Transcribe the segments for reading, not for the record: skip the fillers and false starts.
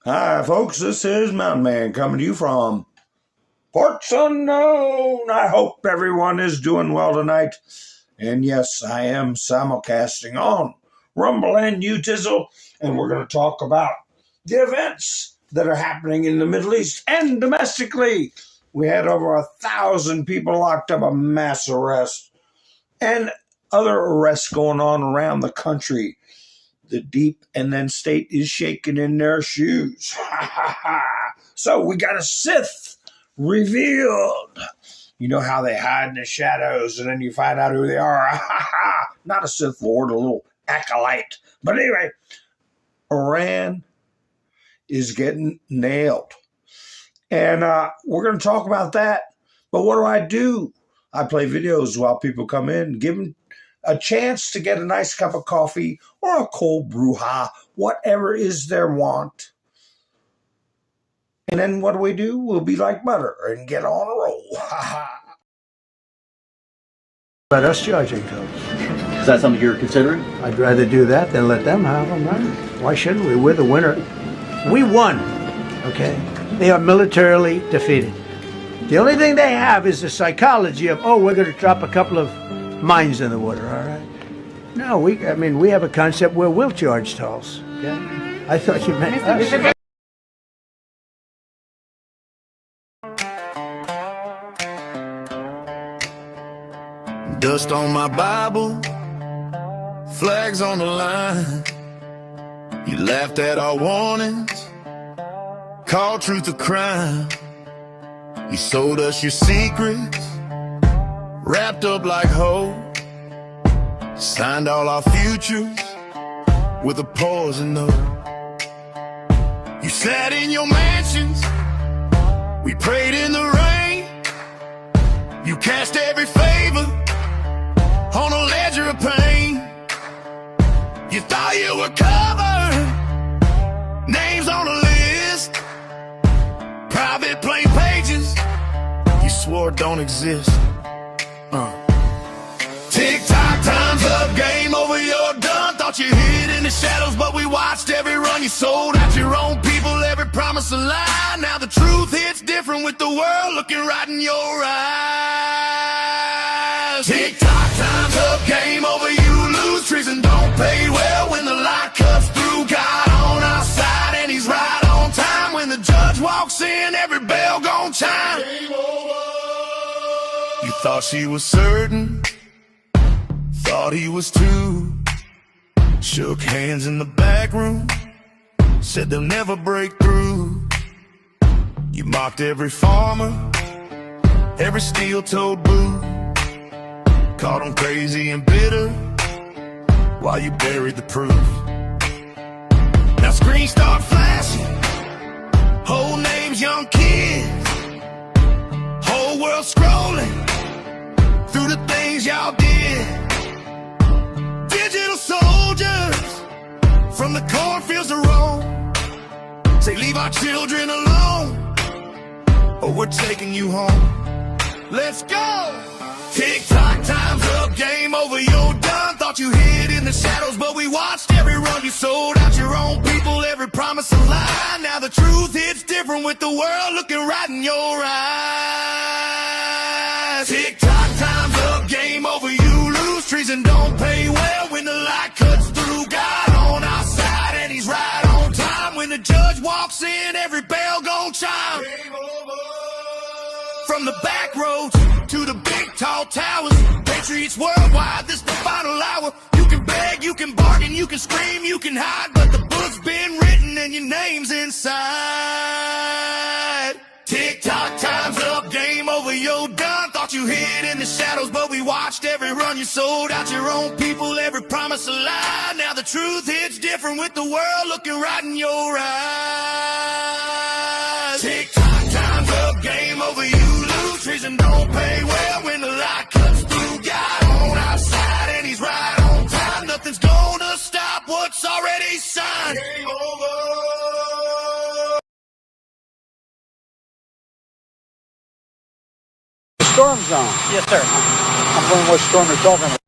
Hi, folks. This is Mountain Man coming to you from Ports Unknown. I hope everyone is doing well tonight. And yes, I am simulcasting on Rumble and Utizzle, and we're going to talk about the events that are happening in the Middle East and domestically. We had over 1,000 people locked up, a mass arrest, and other arrests going on around the country. The deep and then state is shaking in their shoes. So we got a Sith revealed. You know how they hide in the shadows and then you find out who they are. Not a Sith Lord, a little acolyte. But anyway, Iran is getting nailed. And we're going to talk about that. But what do? I play videos while people come in, give them a chance to get a nice cup of coffee or a cold brouhaha, whatever is their want. And then what do? We'll be like butter and get on a roll. Let us charging folks. Is that something you're considering? I'd rather do that than let them have them, right? Why shouldn't we? We're the winner. We won, okay? They are militarily defeated. The only thing they have is the psychology of, oh, we're going to drop a couple of mines in the water, all right? No, we have a concept where we'll charge tolls, okay? I thought you meant us. Dust on my Bible, flags on the line. You laughed at our warnings, called truth a crime. You sold us your secrets, wrapped up like hope. Signed all our futures with a poison note. You sat in your mansions, we prayed in the rain. You cast every favor on a ledger of pain. You thought you were covered, names on a list, private plain pages you swore don't exist. Tick-tock, time's up, game over, you're done. Thought you hid in the shadows, but we watched every run. You sold out your own people, every promise a lie. Now the truth hits different with the world looking right in your eyes. Tick-tock, time's up, game over, you lose. Treason don't pay well when the light cuts through. God on our side and he's right on time. When the judge walks in, every bell gon' chime. Game over. You thought she was certain, thought he was too. Shook hands in the back room, said they'll never break through. You mocked every farmer, every steel-toed boo. Called them crazy and bitter while you buried the proof. Now screens start flashing, whole names, young kids, whole world scrolling through the things y'all did. Digital soldiers from the cornfields to Rome say leave our children alone or we're taking you home. Let's go! Tick-tock, time's up, game over, you're done. Thought you hid in the shadows, but we watched every run. You sold out your own people, every promise a lie. Now the truth hits different with the world looking right in your eyes. Tick-tock, time's up, game over, you lose. Treason don't pay well when the light cuts through. God on our side and he's right on time. When the judge walks in, every bell gon' chime. Game over. From the back roads to the big tall towers, patriots worldwide, this the final hour. You can beg, you can bargain, you can scream, you can hide, but the book's been written and your name's inside. Tick-tock, time's up, game over, you're done. Thought you hid in the shadows, but we watched every run. You sold out your own people, every promise a lie. Now the truth hits different with the world looking right in your eyes. Tick-tock, time's up, game over, you lose. Treason don't pay well when the light cuts through. God on our side and he's right on time. Nothing's gonna stop what's already signed. Game over. Storm zone. Yes, sir. I'm wondering what storm they're talking about.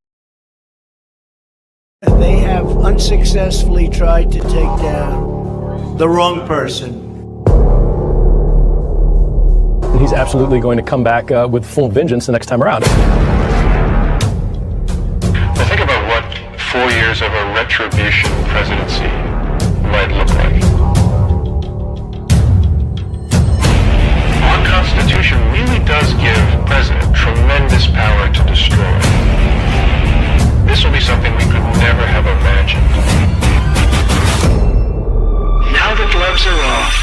They have unsuccessfully tried to take down the wrong person. He's absolutely going to come back with full vengeance the next time around. Think about what 4 years of a retribution presidency might look like. Our Constitution really does give the president tremendous power to destroy. This will be something we could never have imagined. Now the gloves are off.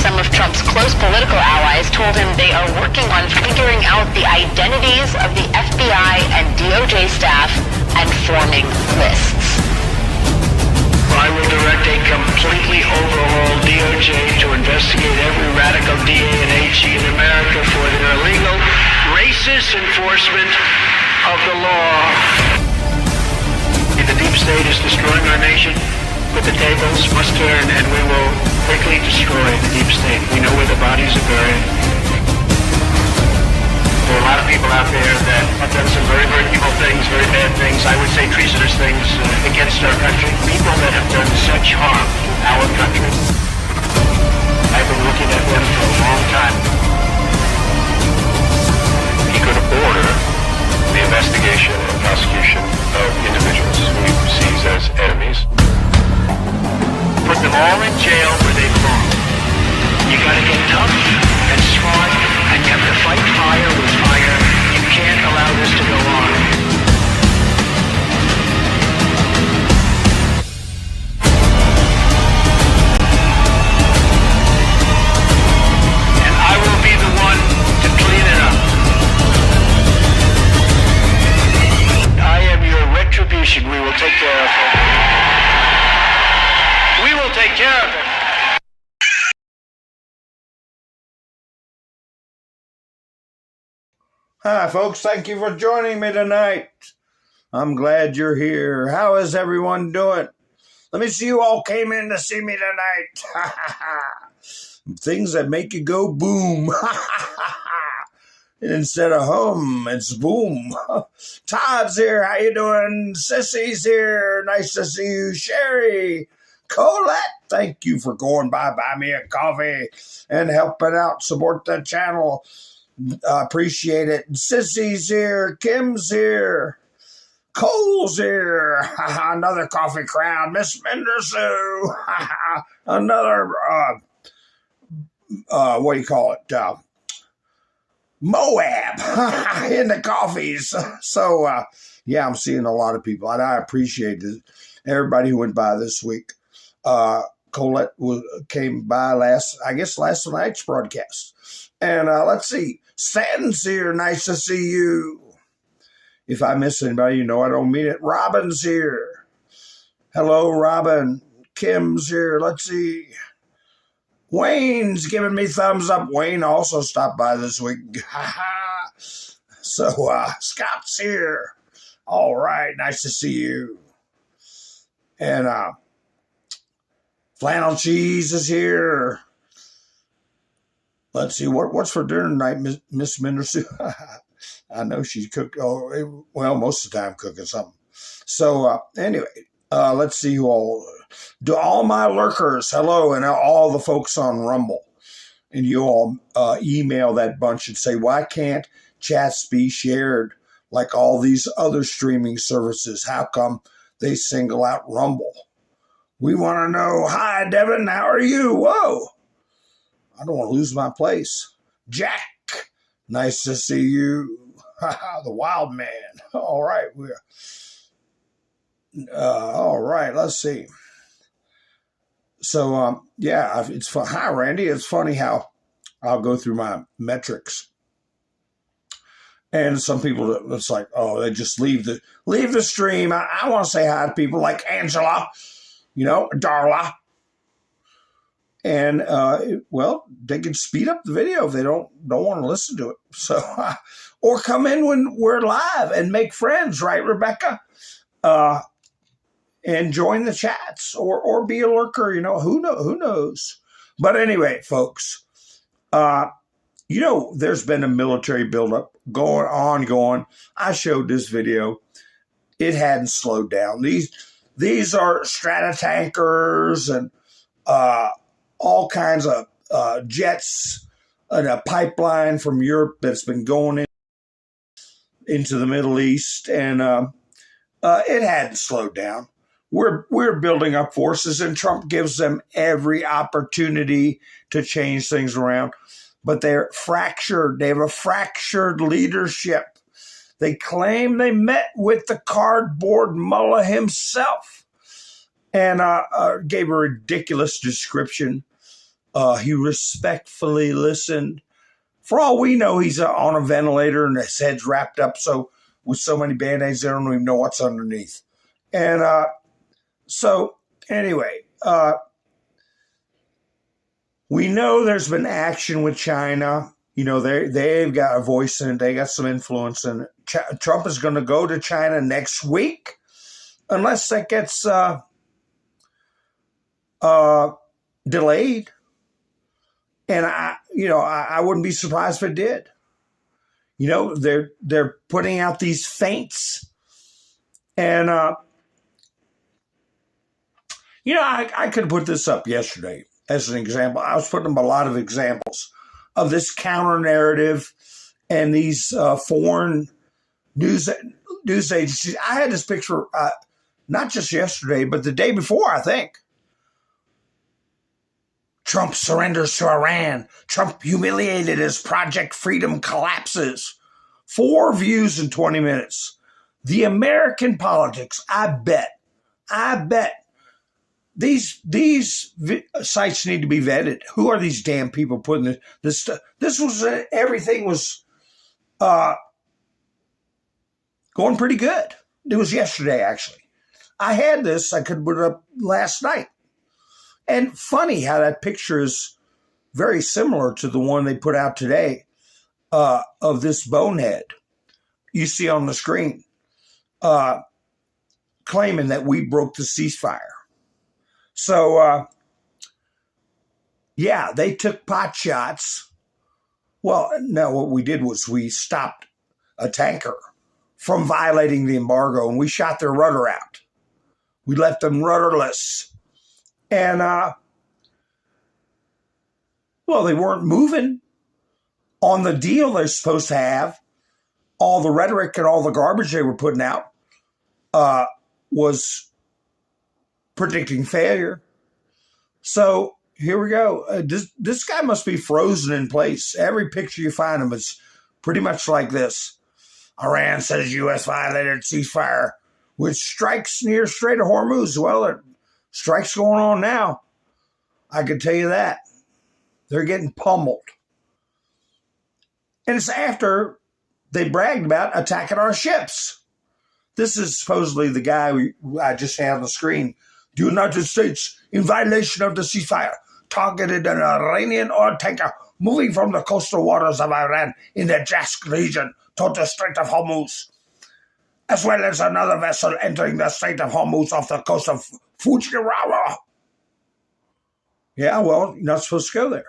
Some of Trump's close political allies told him they are working on figuring out the identities of the FBI and DOJ staff and forming lists. I will direct a completely overhauled DOJ to investigate every radical DA and AG in America for their illegal, racist enforcement of the law. The deep state is destroying our nation, but the tables must turn and we will quickly destroy the deep state. We know where the bodies are buried. There are a lot of people out there that have done some very, very evil things, very bad things, I would say treasonous things against our country. People that have done such harm to our country. I've been looking at them for a long time. He could order the investigation and prosecution of individuals who he perceives as enemies. Put them all in jail where they belong. You gotta get tough and smart, and you have to fight fire with fire. You can't allow this to go on. And I will be the one to clean it up. I am your retribution. We will take care of it. We will take care of it. Hi, folks. Thank you for joining me tonight. I'm glad you're here. How is everyone doing? Let me see you all came in to see me tonight. Things that make you go boom. And instead of hum, it's boom. Todd's here. How you doing? Sissy's here. Nice to see you. Sherry. Colette, thank you for going by me a coffee and helping out support the channel. Appreciate it. Sissy's here. Kim's here. Cole's here. Another coffee crowd. Miss Mendersu. Another, what do you call it? Moab in the coffees. So, yeah, I'm seeing a lot of people, and I appreciate it. Everybody who went by this week. Colette came by last night's broadcast. And let's see. Stanton's here. Nice to see you. If I miss anybody, you know I don't mean it. Robin's here. Hello, Robin. Kim's here. Let's see. Wayne's giving me thumbs up. Wayne also stopped by this week. So, Scott's here. All right. Nice to see you. And, Flannel Cheese is here. Let's see, what's for dinner tonight, Miss Mendersu? I know she's cooked, most of the time cooking something. So, anyway, let's see who all, to all my lurkers, hello, and all the folks on Rumble. And you all email that bunch and say, why can't chats be shared like all these other streaming services? How come they single out Rumble? We want to know, hi, Devin, how are you? Whoa. I don't want to lose my place. Jack, nice to see you. The wild man. All right. All right, let's see. So, yeah, it's fun. Hi, Randy. It's funny how I'll go through my metrics. And some people, it's like, oh, they just leave the stream. I want to say hi to people like Angela, Darla. And, they can speed up the video if they don't want to listen to it. So, or come in when we're live and make friends, right, Rebecca? And join the chats or be a lurker, who knows? But anyway, folks, there's been a military buildup going. I showed this video. It hadn't slowed down. these are stratotankers and all kinds of jets and a pipeline from Europe that's been going into the Middle East, and it hadn't slowed down. We're building up forces, and Trump gives them every opportunity to change things around. But they're fractured. They have a fractured leadership. They claim they met with the cardboard mullah himself and gave a ridiculous description. He respectfully listened. For all we know, he's on a ventilator and his head's wrapped up with so many Band-Aids, they don't even know what's underneath. And so anyway, we know there's been action with China. You know, they've got a voice in it. They got some influence in it. Trump is going to go to China next week, unless that gets delayed. And I wouldn't be surprised if it did. You know, they're putting out these feints, and I could put this up yesterday as an example. I was putting up a lot of examples of this counter narrative and these foreign news agencies. I had this picture not just yesterday, but the day before, I think. Trump surrenders to Iran. Trump humiliated as Project Freedom collapses. 4 views in 20 minutes. The American politics, I bet these sites need to be vetted. Who are these damn people putting this stuff? Everything was going pretty good. It was yesterday, actually. I had this. I could put it up last night. And funny how that picture is very similar to the one they put out today of this bonehead you see on the screen, claiming that we broke the ceasefire. So, they took pot shots. Well, no, what we did was we stopped a tanker from violating the embargo, and we shot their rudder out. We left them rudderless. And, they weren't moving on the deal they're supposed to have. All the rhetoric and all the garbage they were putting out was predicting failure. So here we go. This guy must be frozen in place. Every picture you find him is pretty much like this. Iran says U.S. violated ceasefire, which strikes near Strait of Hormuz. Well, strikes going on now. I can tell you that. They're getting pummeled. And it's after they bragged about attacking our ships. This is supposedly the guy I just had on the screen. The United States, in violation of the ceasefire, targeted an Iranian oil tanker moving from the coastal waters of Iran in the Jask region toward the Strait of Hormuz, as well as another vessel entering the Strait of Hormuz off the coast of Fujiwara. Yeah, well, you're not supposed to go there.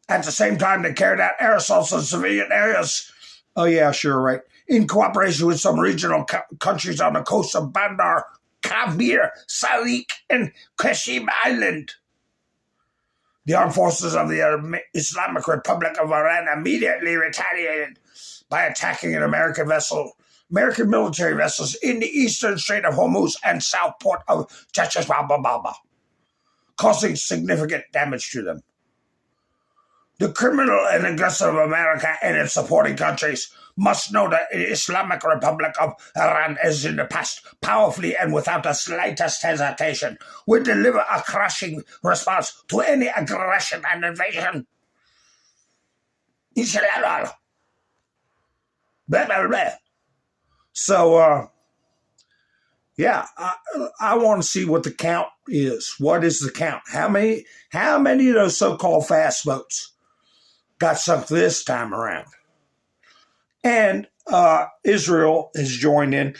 At the same time, they carried out air assaults on civilian areas. Oh, yeah, sure, right. In cooperation with some regional countries on the coast of Bandar, Kabir, Salik, and Kashim Island. The armed forces of the Islamic Republic of Iran immediately retaliated by attacking an American military vessels in the eastern Strait of Hormuz and south port of Chachasbaba, causing significant damage to them. The criminal and aggressive America and its supporting countries must know that the Islamic Republic of Iran is in the past powerfully and without the slightest hesitation will deliver a crushing response to any aggression and invasion. Inshallah. Blah, blah, blah. So, I want to see what the count is. What is the count? How many of those so-called fast boats got sunk this time around? And Israel has joined in.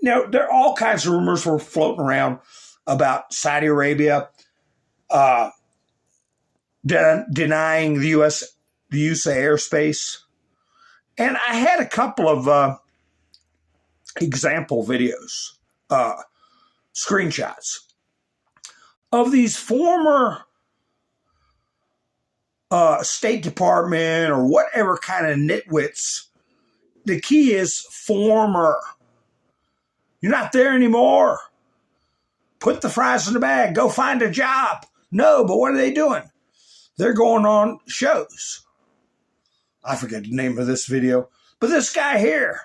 Now, there are all kinds of rumors were floating around about Saudi Arabia denying the use of airspace. And I had a couple of example videos screenshots of these former State Department or whatever kind of nitwits. The key is former. You're not there anymore. Put the fries in the bag. Go find a job. No, but what are they doing? They're going on shows. I forget the name of this video. But this guy here,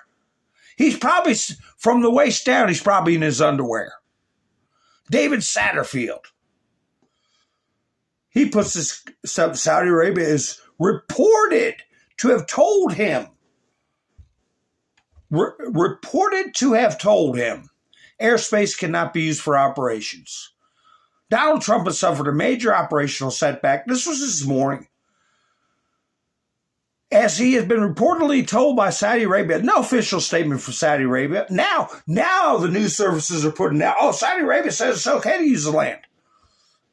he's probably, from the waist down, he's probably in his underwear. David Satterfield. He puts this, Saudi Arabia is reported to have told him, airspace cannot be used for operations. Donald Trump has suffered a major operational setback. This was this morning. As he has been reportedly told by Saudi Arabia, no official statement from Saudi Arabia. Now the news services are putting out, oh, Saudi Arabia says it's okay to use the land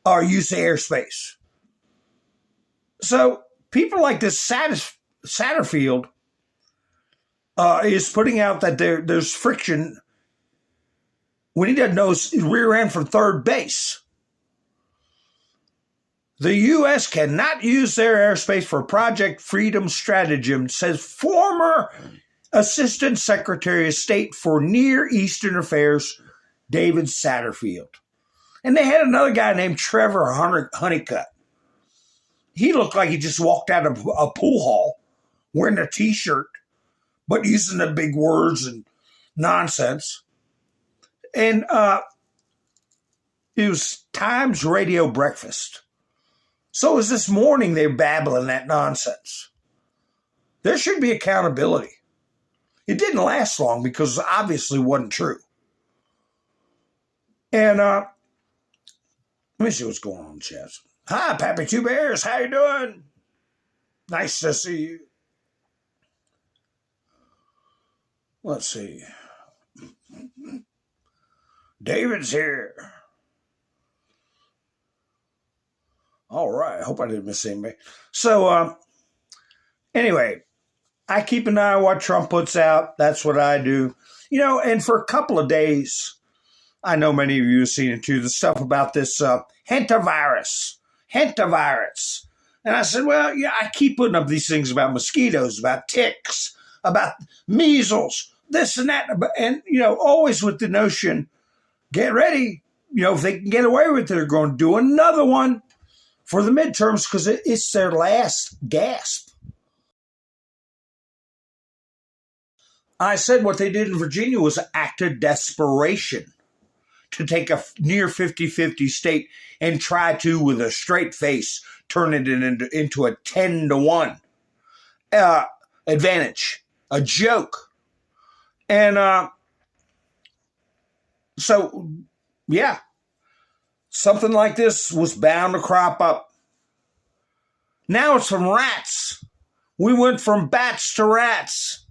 or use the airspace. So people like this Satterfield is putting out that there's friction when he doesn't know his rear end from third base. The U.S. cannot use their airspace for Project Freedom Stratagem, says former Assistant Secretary of State for Near Eastern Affairs, David Satterfield. And they had another guy named Trevor Honeycutt. He looked like he just walked out of a pool hall wearing a T-shirt, but using the big words and nonsense. And it was Times Radio Breakfast. So it was this morning they're babbling that nonsense. There should be accountability. It didn't last long because it obviously wasn't true. And let me see what's going on in chat. Hi, Pappy Two Bears. How you doing? Nice to see you. Let's see. David's here. All right. I hope I didn't miss anybody. So, anyway, I keep an eye on what Trump puts out. That's what I do. You know, and for a couple of days, I know many of you have seen it too, the stuff about this hantavirus. And I said, well, yeah, I keep putting up these things about mosquitoes, about ticks, about measles, this and that. And, you know, always with the notion, get ready. You know, if they can get away with it, they're going to do another one for the midterms because it's their last gasp. I said what they did in Virginia was an act of desperation to take a near 50-50 state and try to, with a straight face, turn it into a 10-1 advantage, a joke. And so, yeah, something like this was bound to crop up. Now it's from rats. We went from bats to rats.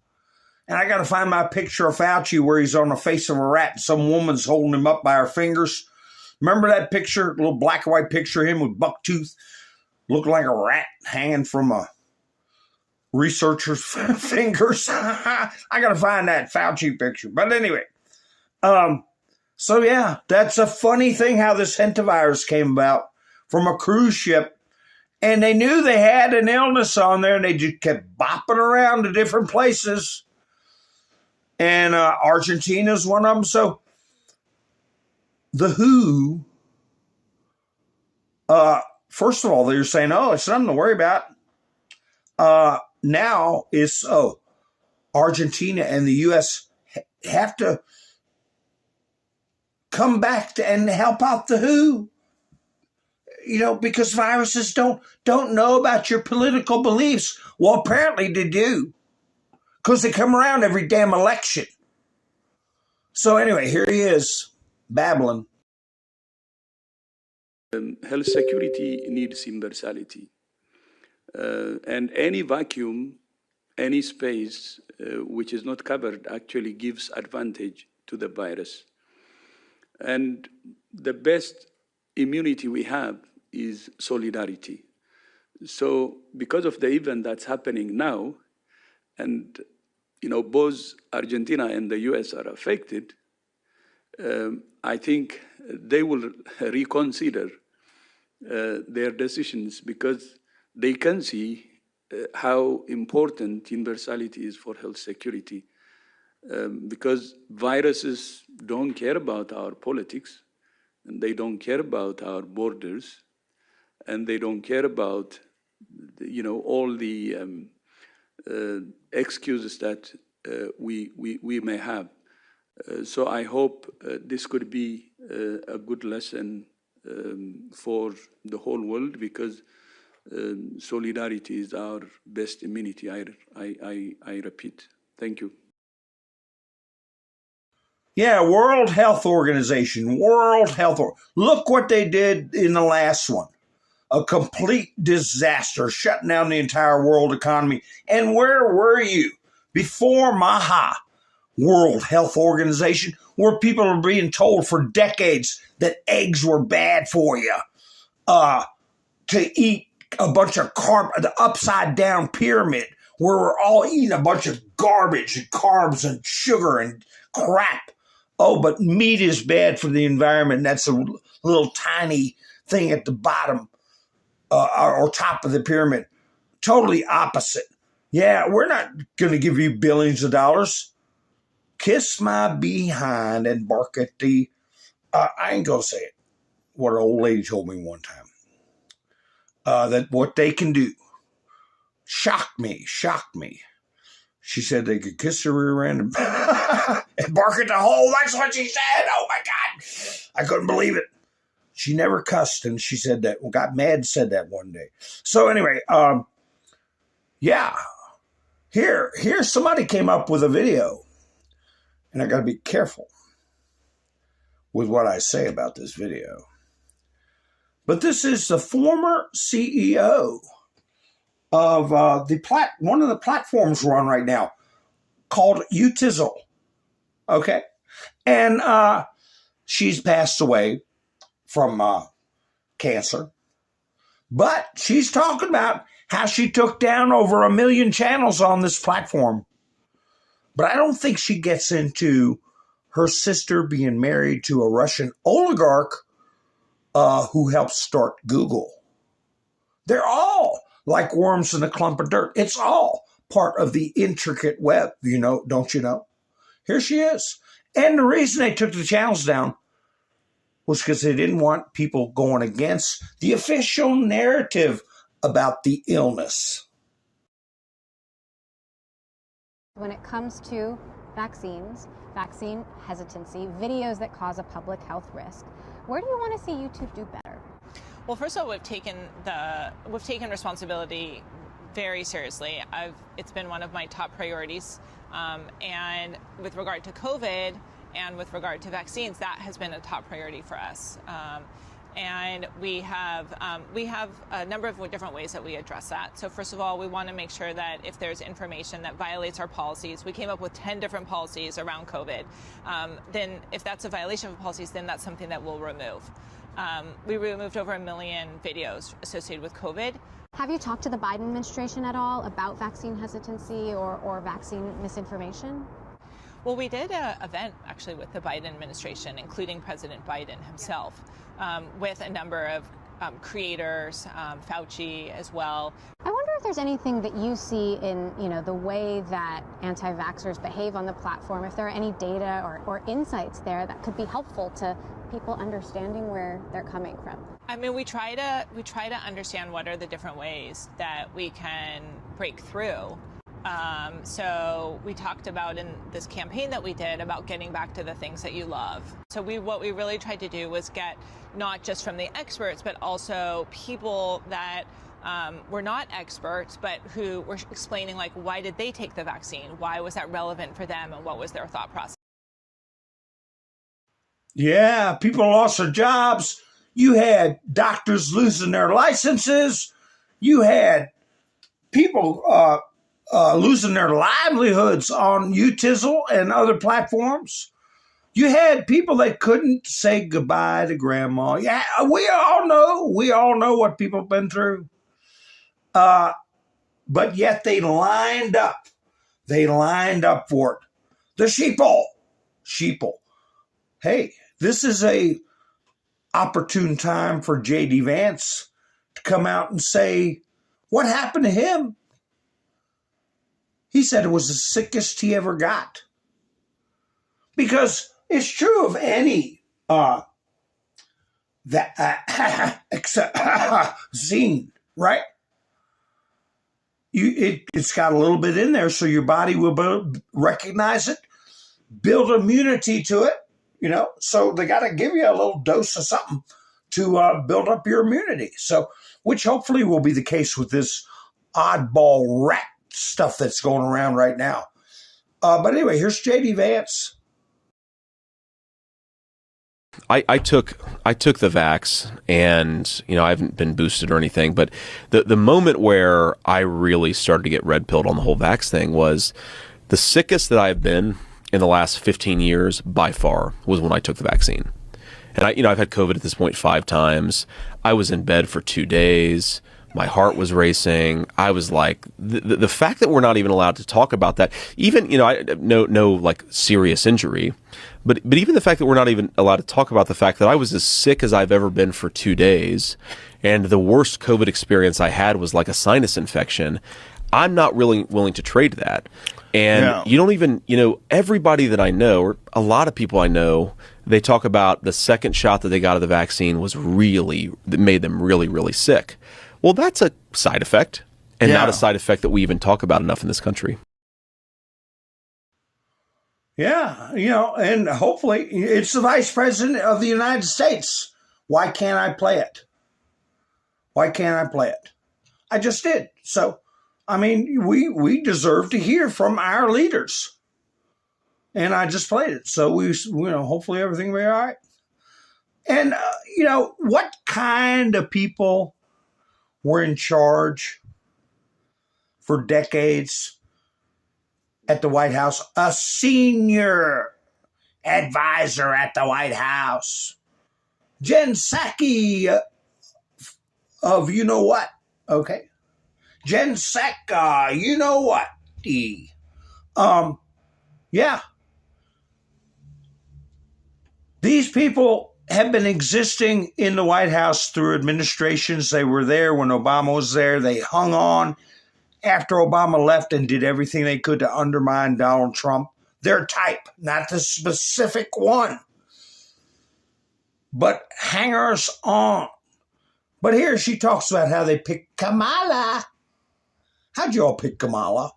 And I got to find my picture of Fauci where he's on the face of a rat and some woman's holding him up by her fingers. Remember that picture? A little black and white picture of him with buck tooth, looking like a rat hanging from a researcher's fingers. I got to find that Fauci picture. But anyway, so yeah, that's a funny thing how this hantavirus came about from a cruise ship. And they knew they had an illness on there and they just kept bopping around to different places. And Argentina's one of them. So the WHO, first of all, they're saying, oh, it's nothing to worry about. Now it's, Argentina and the U.S. have to come back and help out the WHO. You know, because viruses don't know about your political beliefs. Well, apparently they do. Because they come around every damn election. So anyway, here he is, babbling. Health security needs universality. And any vacuum, any space which is not covered actually gives advantage to the virus. And the best immunity we have is solidarity. So because of the event that's happening now, and you know, both Argentina and the US are affected, I think they will reconsider their decisions because they can see how important universality is for health security. Because viruses don't care about our politics, and they don't care about our borders, and they don't care about, all the excuses that we may have. So I hope this could be a good lesson for the whole world, because solidarity is our best immunity. I repeat. Thank you. Yeah, World Health Organization, Look what they did in the last one. A complete disaster, shutting down the entire world economy. And where were you before MAHA, World Health Organization, where people are being told for decades that eggs were bad for you, to eat a bunch of the upside down pyramid, where we're all eating a bunch of garbage and carbs and sugar and crap. Oh, but meat is bad for the environment. That's a little tiny thing at the bottom or top of the pyramid. Totally opposite. Yeah, we're not going to give you billions of dollars. Kiss my behind and bark at the... I ain't going to say it. What an old lady told me one time. That what they can do. Shocked me. She said they could kiss her rear end and bark at the hole. That's what she said. Oh, my God. I couldn't believe it. She never cussed, and she said that. Got mad and said that one day. So anyway, yeah. Here somebody came up with a video, and I got to be careful with what I say about this video. But this is the former CEO of one of the platforms we're on right now, called Utizzle. Okay, and she's passed away from cancer, but she's talking about how she took down over 1 million channels on this platform. But I don't think she gets into her sister being married to a Russian oligarch who helped start Google. They're all like worms in a clump of dirt. It's all part of the intricate web, don't you know? Here she is. And the reason they took the channels down was because they didn't want people going against the official narrative about the illness. When it comes to vaccines, vaccine hesitancy, videos that cause a public health risk, where do you want to see YouTube do better? Well, first of all, we've taken responsibility very seriously. It's been one of my top priorities, and with regard to COVID and with regard to vaccines, that has been a top priority for us. And we have a number of different ways that we address that. So first of all, we want to make sure that if there's information that violates our policies, we came up with 10 different policies around COVID. Then if that's a violation of policies, then that's something that we'll remove. We removed over 1 million videos associated with COVID. Have you talked to the Biden administration at all about vaccine hesitancy or vaccine misinformation? Well, we did an event actually with the Biden administration, including President Biden himself, with a number of creators, Fauci as well. I wonder if there's anything that you see in the way that anti-vaxxers behave on the platform, if there are any data or insights there that could be helpful to people understanding where they're coming from. I mean, we try to understand what are the different ways that we can break through. So we talked about in this campaign that we did about getting back to the things that you love. So what we really tried to do was get not just from the experts, but also people that were not experts, but who were explaining, like, why did they take the vaccine? Why was that relevant for them? And what was their thought process? Yeah, people lost their jobs. You had doctors losing their licenses. You had people losing their livelihoods on Utizzle and other platforms. You had people that couldn't say goodbye to grandma. Yeah, we all know what people have been through. But yet they lined up. They lined up for it. The sheeple. hey, this is a opportune time for J.D. Vance to come out and say what happened to him. He said it was the sickest he ever got. Because it's true of any scene, right? It's got a little bit in there, so your body will recognize it, build immunity to it, So they got to give you a little dose of something to build up your immunity. So, which hopefully will be the case with this oddball rat stuff that's going around right now. But anyway, here's J.D. Vance. I took the vax, and I haven't been boosted or anything, but the moment where I really started to get red pilled on the whole vax thing was the sickest that I've been in the last 15 years by far was when I took the vaccine. And I've had COVID at this point 5 times. I was in bed for 2 days. My heart was racing. I was like, the fact that we're not even allowed to talk about that, even, no like serious injury, but even the fact that we're not even allowed to talk about the fact that I was as sick as I've ever been for 2 days, and the worst COVID experience I had was like a sinus infection. I'm not really willing to trade that. And you don't even, everybody that I know, or a lot of people I know, they talk about the second shot that they got of the vaccine that made them really, really sick. Well, that's a side effect, and not a side effect that we even talk about enough in this country. Yeah, and hopefully it's the Vice President of the United States. Why can't I play it? Why can't I play it? I just did. So, we deserve to hear from our leaders. And I just played it. So hopefully everything will be all right. And, what kind of people were in charge for decades at the White House? A senior advisor at the White House, Jen Psaki of you-know-what, okay? Jen Psaki, you-know-what. Yeah. These people have been existing in the White House through administrations. They were there when Obama was there. They hung on after Obama left and did everything they could to undermine Donald Trump. Their type, not the specific one, but hangers on. But here she talks about how they picked Kamala. How'd you all pick Kamala?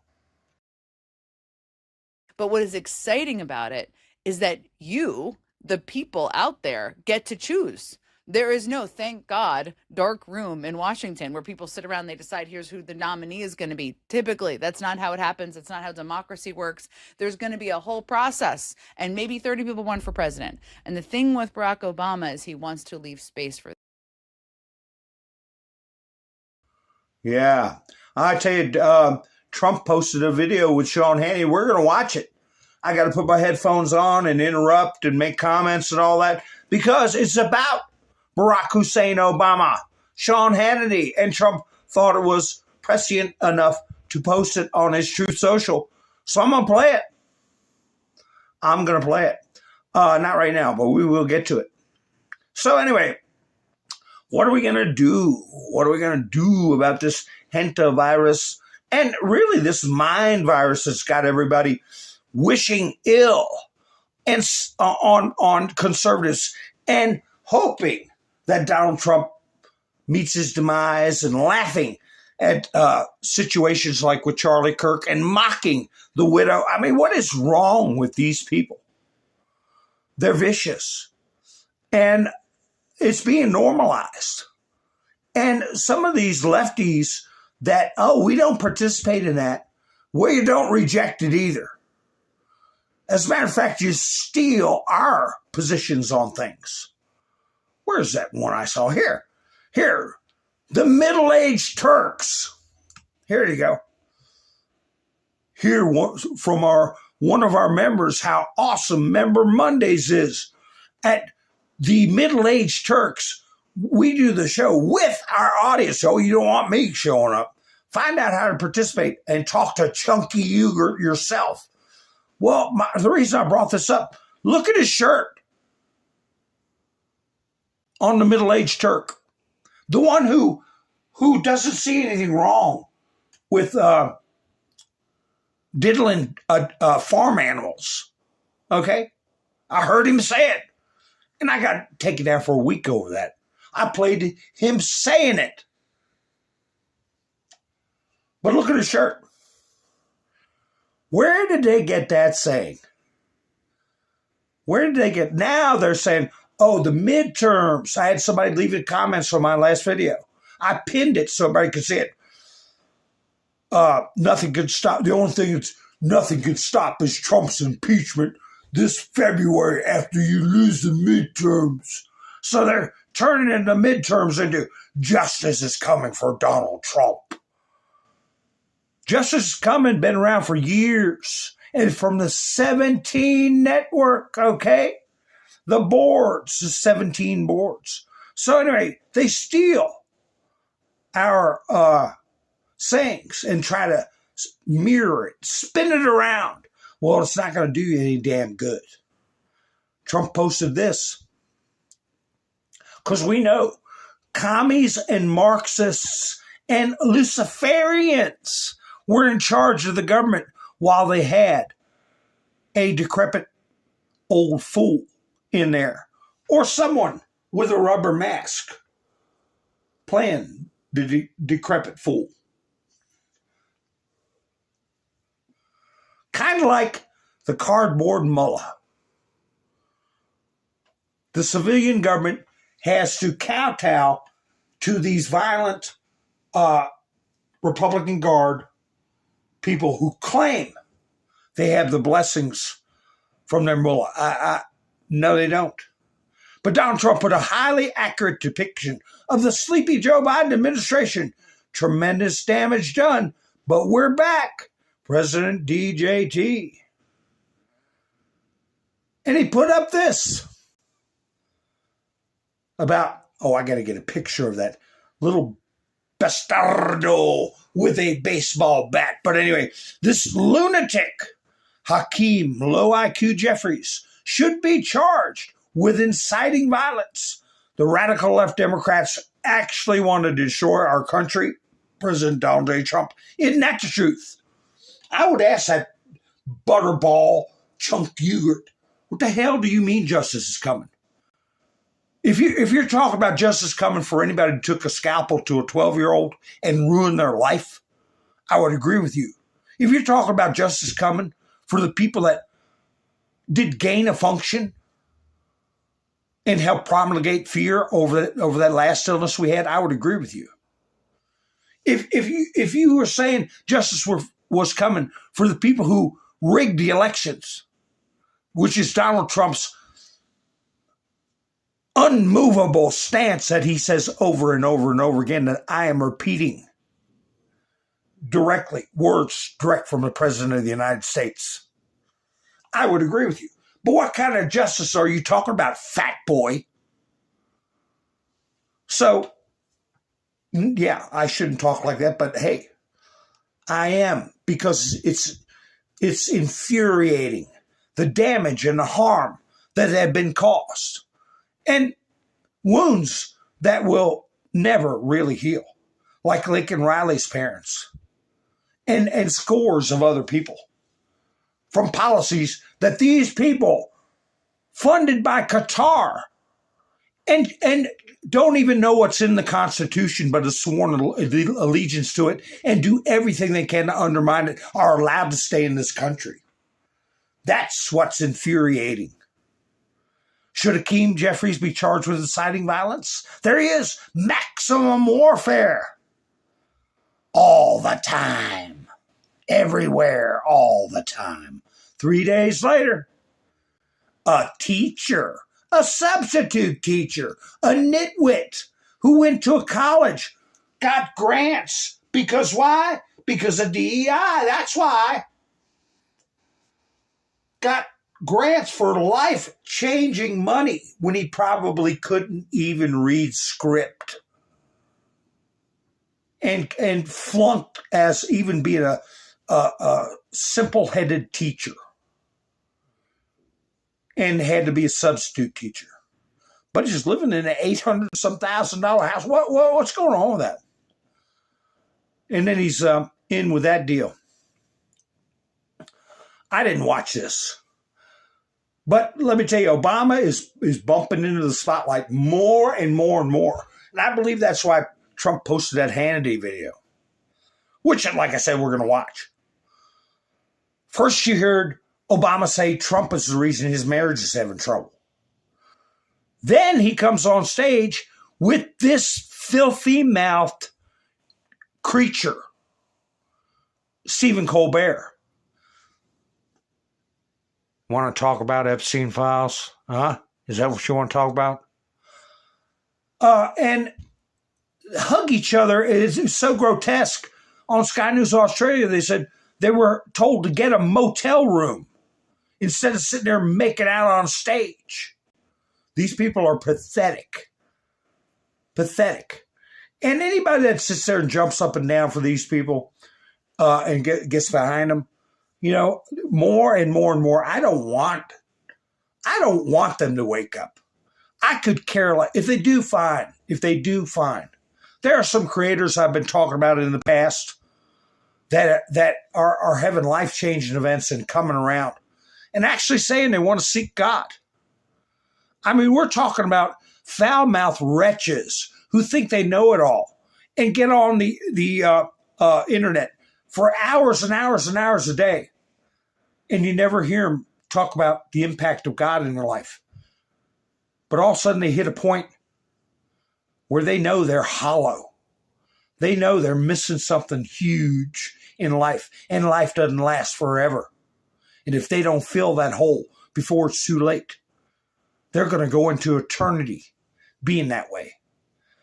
But what is exciting about it is that you, the people out there, get to choose. There is no, thank God, dark room in Washington where people sit around and they decide here's who the nominee is going to be. Typically, that's not how it happens. It's not how democracy works. There's going to be a whole process, and maybe 30 people won for president. And the thing with Barack Obama is he wants to leave space for. Yeah. I tell you, Trump posted a video with Sean Hannity. We're going to watch it. I got to put my headphones on and interrupt and make comments and all that because it's about Barack Hussein Obama, Sean Hannity, and Trump thought it was prescient enough to post it on his Truth Social. So I'm going to play it. Not right now, but we will get to it. So anyway, what are we going to do? What are we going to do about this hantavirus? And really this mind virus that's got everybody wishing ill and on conservatives and hoping that Donald Trump meets his demise and laughing at situations like with Charlie Kirk and mocking the widow. I mean, what is wrong with these people? They're vicious. And it's being normalized. And some of these lefties that, we don't participate in that, well, you don't reject it either. As a matter of fact, you steal our positions on things. Where's that one I saw? Here, the middle-aged Turks. Here you go. Hear from one of our members how awesome Member Mondays is. At the middle-aged Turks, we do the show with our audience. So you don't want me showing up. Find out how to participate and talk to Chunky Uger yourself. Well, the reason I brought this up, look at his shirt. on the middle-aged Turk, the one who doesn't see anything wrong with diddling farm animals. Okay? I heard him say it, and I got taken down for a week over that. I played him saying it. But look at his shirt. Where did they get that saying? Where did they get? Now they're saying, oh, the midterms. I had somebody leave the comments on my last video. I pinned it so everybody could see it. Nothing could stop. The only thing that's nothing could stop is Trump's impeachment this February after you lose the midterms. So they're turning in the midterms into justice is coming for Donald Trump. Justice is coming, been around for years. And from the 17 network, okay? The boards, the 17 boards. So anyway, they steal our sayings and try to mirror it, spin it around. Well, it's not going to do you any damn good. Trump posted this. Because we know commies and Marxists and Luciferians were in charge of the government while they had a decrepit old fool in there or someone with a rubber mask playing the decrepit fool. Kind of like the cardboard mullah. The civilian government has to kowtow to these violent Republican Guard people who claim they have the blessings from their mullah. No, they don't. But Donald Trump put a highly accurate depiction of the sleepy Joe Biden administration. Tremendous damage done, but we're back. President DJT. And he put up this about, I got to get a picture of that little bastardo with a baseball bat. But anyway, this lunatic, Hakeem Low IQ Jeffries, should be charged with inciting violence. The radical left Democrats actually want to destroy our country. President Donald J. Trump. Isn't that the truth? I would ask that butterball chunk yogurt, what the hell do you mean justice is coming? If you're talking about justice coming for anybody who took a scalpel to a 12-year-old and ruined their life, I would agree with you. If you're talking about justice coming for the people that did gain a function and help promulgate fear over that last illness we had, I would agree with you. If you were saying justice was coming for the people who rigged the elections, which is Donald Trump's unmovable stance that he says over and over and over again, that I am repeating directly, words direct from the President of the United States, I would agree with you. But what kind of justice are you talking about, fat boy? So, yeah, I shouldn't talk like that, but hey, I am, because it's infuriating, the damage and the harm that have been caused, and wounds that will never really heal, like Lincoln Riley's parents and scores of other people, from policies that these people funded by Qatar and don't even know what's in the Constitution but a sworn allegiance to it and do everything they can to undermine it are allowed to stay in this country. That's what's infuriating. Should Hakeem Jeffries be charged with inciting violence? There he is, maximum warfare. All the time. Everywhere, all the time. 3 days later, a teacher, a substitute teacher, a nitwit who went to a college, got grants. Because why? Because of DEI. That's why. Got grants for life-changing money when he probably couldn't even read script. And flunked as even being a simple-headed teacher. And had to be a substitute teacher. but he's living in an $800-some-thousand house. What's going on with that? And then he's in with that deal. I didn't watch this. But let me tell you, Obama is bumping into the spotlight more and more and more. And I believe that's why Trump posted that Hannity video, which, like I said, we're going to watch. First, you heard Obama say Trump is the reason his marriage is having trouble. Then he comes on stage with this filthy-mouthed creature, Stephen Colbert. Want to talk about Epstein files? Huh? Is that what you want to talk about? And hug each other. It's so grotesque. On Sky News Australia, they said they were told to get a motel room instead of sitting there making out on stage. These people are pathetic. Pathetic. And anybody that sits there and jumps up and down for these people and gets behind them, you know, more and more and more. I don't want them to wake up. I could care less. If they do, fine. There are some creators I've been talking about in the past that are having life-changing events and coming around and actually saying they want to seek God. I mean, we're talking about foul-mouthed wretches who think they know it all and get on the internet for hours and hours and hours a day. And you never hear them talk about the impact of God in their life. But all of a sudden they hit a point where they know they're hollow. They know they're missing something huge in life. And life doesn't last forever. And if they don't fill that hole before it's too late, they're going to go into eternity being that way.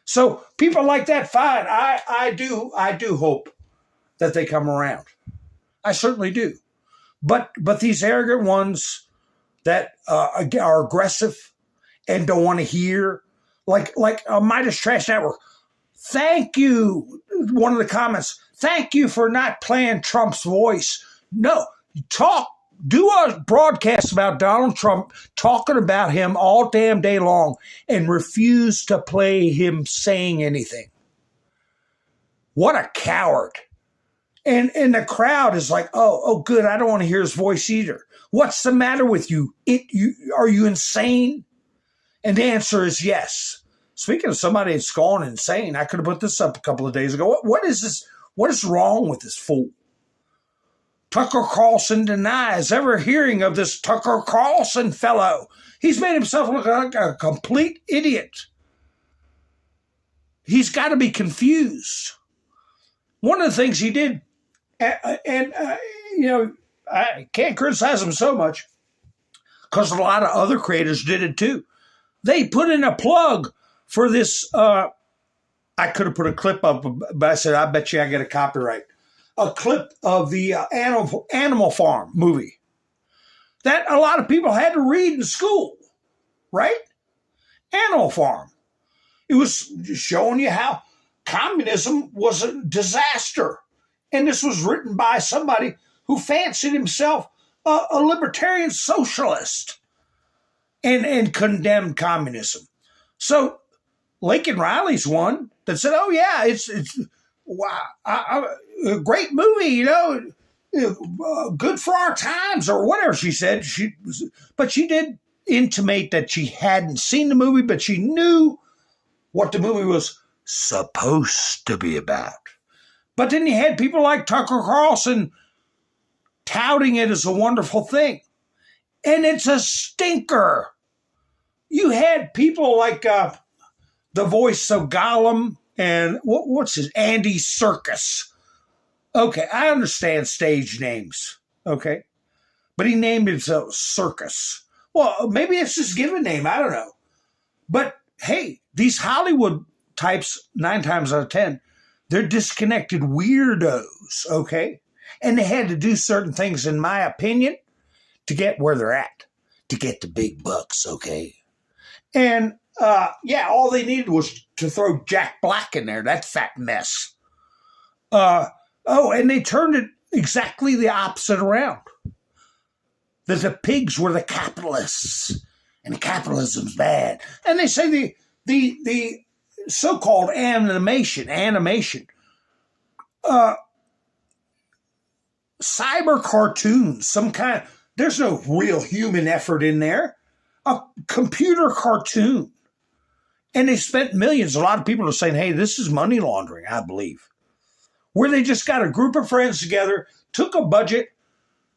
So people like that, fine. I do hope that they come around. I certainly do. But these arrogant ones that are aggressive and don't want to hear, like Midas Trash Network, thank you, one of the comments, thank you for not playing Trump's voice. No, do a broadcast about Donald Trump, talking about him all damn day long, and refuse to play him saying anything. What a coward. And the crowd is like, oh, good, I don't want to hear his voice either. What's the matter with you? Are you insane? And the answer is yes. Speaking of somebody that's gone insane, I could have put this up a couple of days ago. What is this? What is wrong with this fool? Tucker Carlson denies ever hearing of this Tucker Carlson fellow. He's made himself look like a complete idiot. He's got to be confused. One of the things he did, I can't criticize him so much because a lot of other creators did it too. They put in a plug for this. I could have put a clip up, but I said, I bet you I get a copyright. A clip of the Animal Farm movie that a lot of people had to read in school, right? Animal Farm. It was showing you how communism was a disaster. And this was written by somebody who fancied himself a libertarian socialist and condemned communism. So Lincoln Riley's one that said, oh, yeah, it's wow, a great movie, good for our times or whatever she said. But she did intimate that she hadn't seen the movie, but she knew what the movie was supposed to be about. But then you had people like Tucker Carlson touting it as a wonderful thing. And it's a stinker. You had people like the voice of Gollum and what's his, Andy Serkis. Okay, I understand stage names, okay? But he named himself Serkis. Well, maybe it's his given name, I don't know. But hey, these Hollywood types, 9 times out of 10, they're disconnected weirdos, okay? And they had to do certain things, in my opinion, to get where they're at, to get the big bucks, okay? And, all they needed was to throw Jack Black in there, that fat mess. And they turned it exactly the opposite around. That the pigs were the capitalists, and capitalism's bad. And they say the so-called animation, cyber cartoons, some kind. There's no real human effort in there. A computer cartoon. And they spent millions. A lot of people are saying, hey, this is money laundering, I believe. Where they just got a group of friends together, took a budget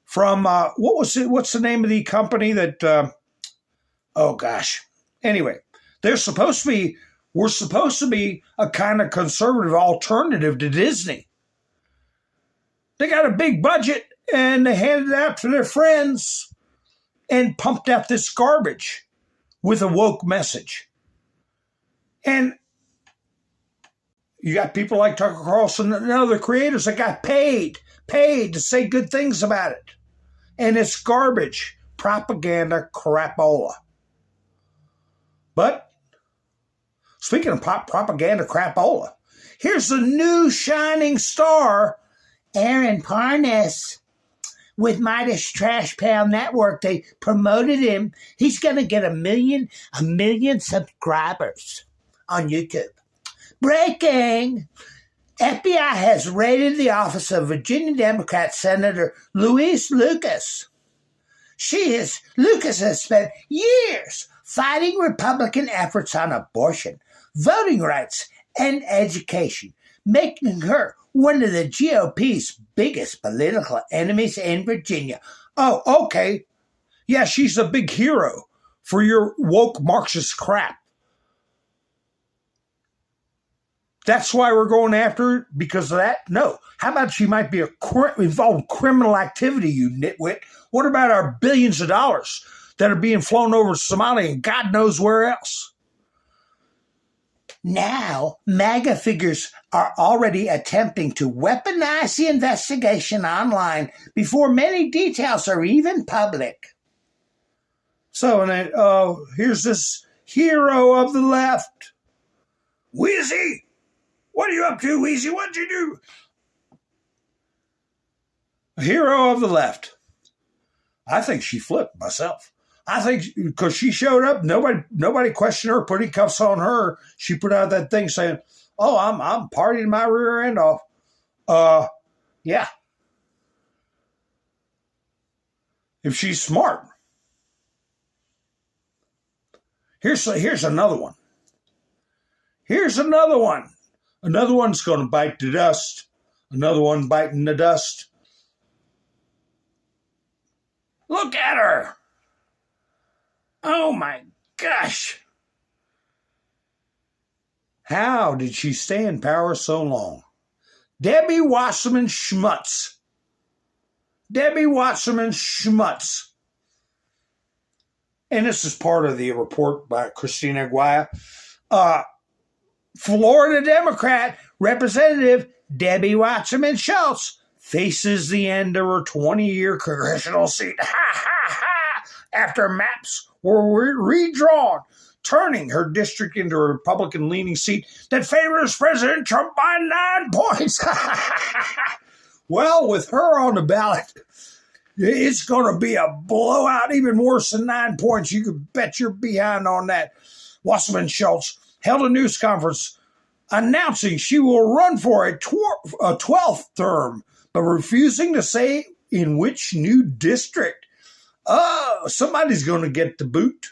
from, what's the name of the company that, oh gosh. Anyway, we're supposed to be a kind of conservative alternative to Disney. They got a big budget and they handed it out to their friends and pumped out this garbage with a woke message. And you got people like Tucker Carlson and other creators that got paid to say good things about it. And it's garbage, propaganda, crapola. But speaking of propaganda, crapola, here's the new shining star, Aaron Parnas, with Midas Trash Pal Network. They promoted him. He's going to get a million subscribers on YouTube. Breaking! FBI has raided the office of Virginia Democrat Senator Louise Lucas. Lucas has spent years fighting Republican efforts on abortion, voting rights, and education, making her one of the GOP's biggest political enemies in Virginia. Oh, okay. Yeah, she's a big hero for your woke Marxist crap. That's why we're going after her, because of that? No. How about she might be involved in criminal activity, you nitwit? What about our billions of dollars that are being flown over Somalia and God knows where else? Now, MAGA figures are already attempting to weaponize the investigation online before many details are even public. So, here's this hero of the left. Wheezy! What are you up to, Wheezy? What'd you do? A hero of the left. I think she flipped myself. I think because she showed up, nobody questioned her, putting cuffs on her. She put out that thing saying, "Oh, I'm partying my rear end off." Yeah. If she's smart. Here's another one. Here's another one. Another one's going to bite the dust. Another one biting the dust. Look at her. Oh my gosh. How did she stay in power so long? Debbie Wasserman Schmutz. Debbie Wasserman Schmutz. And this is part of the report by Christina Aguirre. Florida Democrat Representative Debbie Wasserman Schultz faces the end of her 20-year congressional seat. After maps were redrawn, turning her district into a Republican-leaning seat that favors President Trump by 9 points. Well, with her on the ballot, it's going to be a blowout, even worse than 9 points. You can bet your behind on that. Wasserman Schultz held a news conference announcing she will run for a 12th term, but refusing to say in which new district. Oh, somebody's going to get the boot.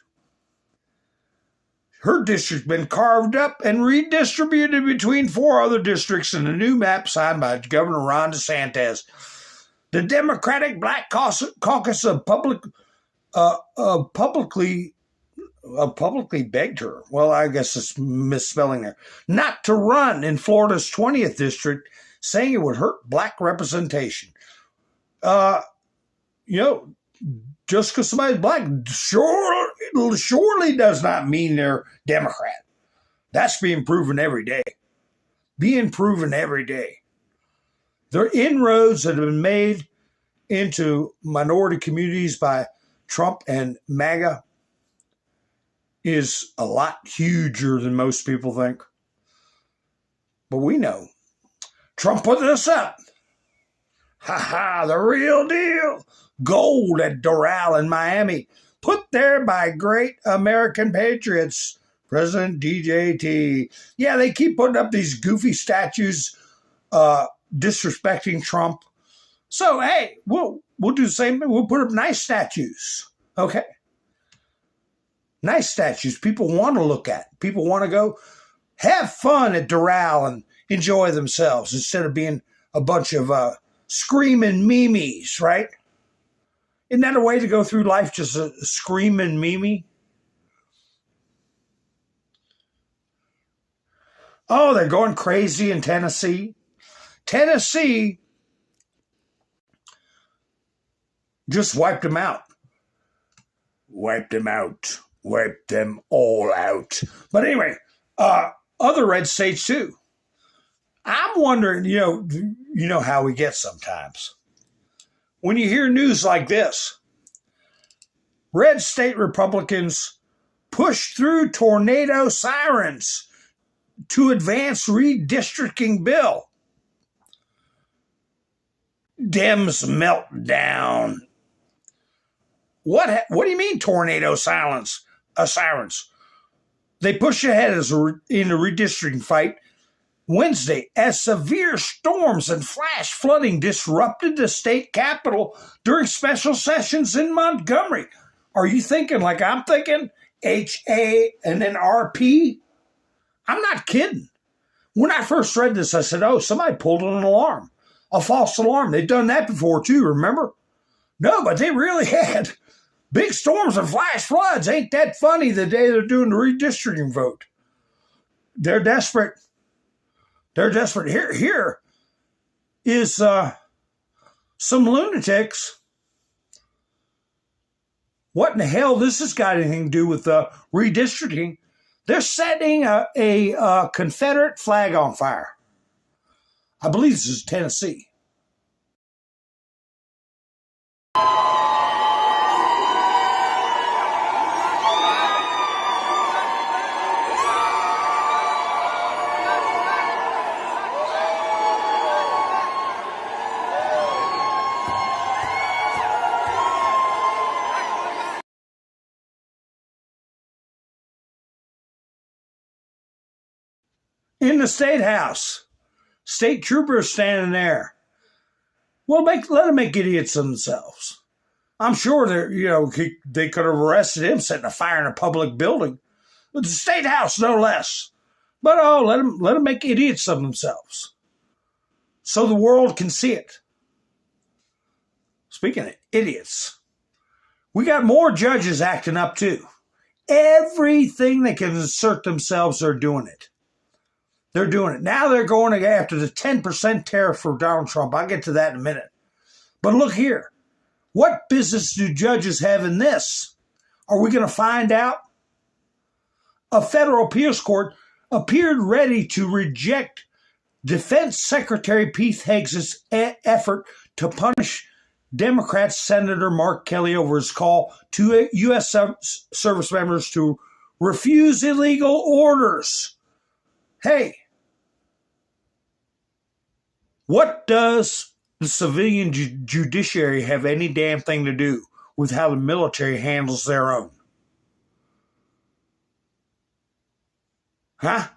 Her district's been carved up and redistributed between 4 other districts in a new map signed by Governor Ron DeSantis. The Democratic Black Caucus of publicly begged her, well, I guess it's misspelling there, not to run in Florida's 20th district, saying it would hurt black representation. Just because somebody's black surely does not mean they're Democrat. That's being proven every day. The inroads that have been made into minority communities by Trump and MAGA is a lot huger than most people think. But we know. Trump put this up. The real deal. Gold at Doral in Miami. put there by great American patriots. President DJT. Yeah, they keep putting up these goofy statues disrespecting Trump. So, hey, we'll do the same thing. We'll put up nice statues. Okay? Nice statues people want to look at. People want to go have fun at Doral and enjoy themselves instead of being a bunch of screaming memes, right? Isn't that a way to go through life, just a screaming meme? Oh, they're going crazy in Tennessee. Tennessee just wiped them out. Wiped them out. Wiped them all out. But anyway, other red states too. I'm wondering, you know how we get sometimes. When you hear news like this, red state Republicans push through tornado sirens to advance redistricting bill. Dems melt down. What do you mean tornado sirens? They push ahead in a redistricting fight Wednesday as severe storms and flash flooding disrupted the state capitol during special sessions in Montgomery. Are you thinking like I'm thinking? HA and then RP? I'm not kidding. When I first read this, I said, oh, somebody pulled an alarm, a false alarm. They've done that before too, remember? No, but they really had big storms and flash floods. Ain't that funny the day they're doing the redistricting vote? They're desperate. They're desperate. Here is some lunatics. What in the hell this has got anything to do with redistricting? They're setting a Confederate flag on fire. I believe this is Tennessee. In the State House, state troopers standing there. Well, let them make idiots of themselves. I'm sure they could have arrested him setting a fire in a public building, but the State House, no less. But let them make idiots of themselves, so the world can see it. Speaking of idiots, we got more judges acting up too. Everything they can insert themselves, they're doing it. They're doing it. Now they're going after the 10% tariff for Donald Trump. I'll get to that in a minute. But look here. What business do judges have in this? Are we going to find out? A federal appeals court appeared ready to reject Defense Secretary Pete Hegseth's effort to punish Democrat Senator Mark Kelly over his call to U.S. service members to refuse illegal orders. Hey, what does the civilian judiciary have any damn thing to do with how the military handles their own? Huh?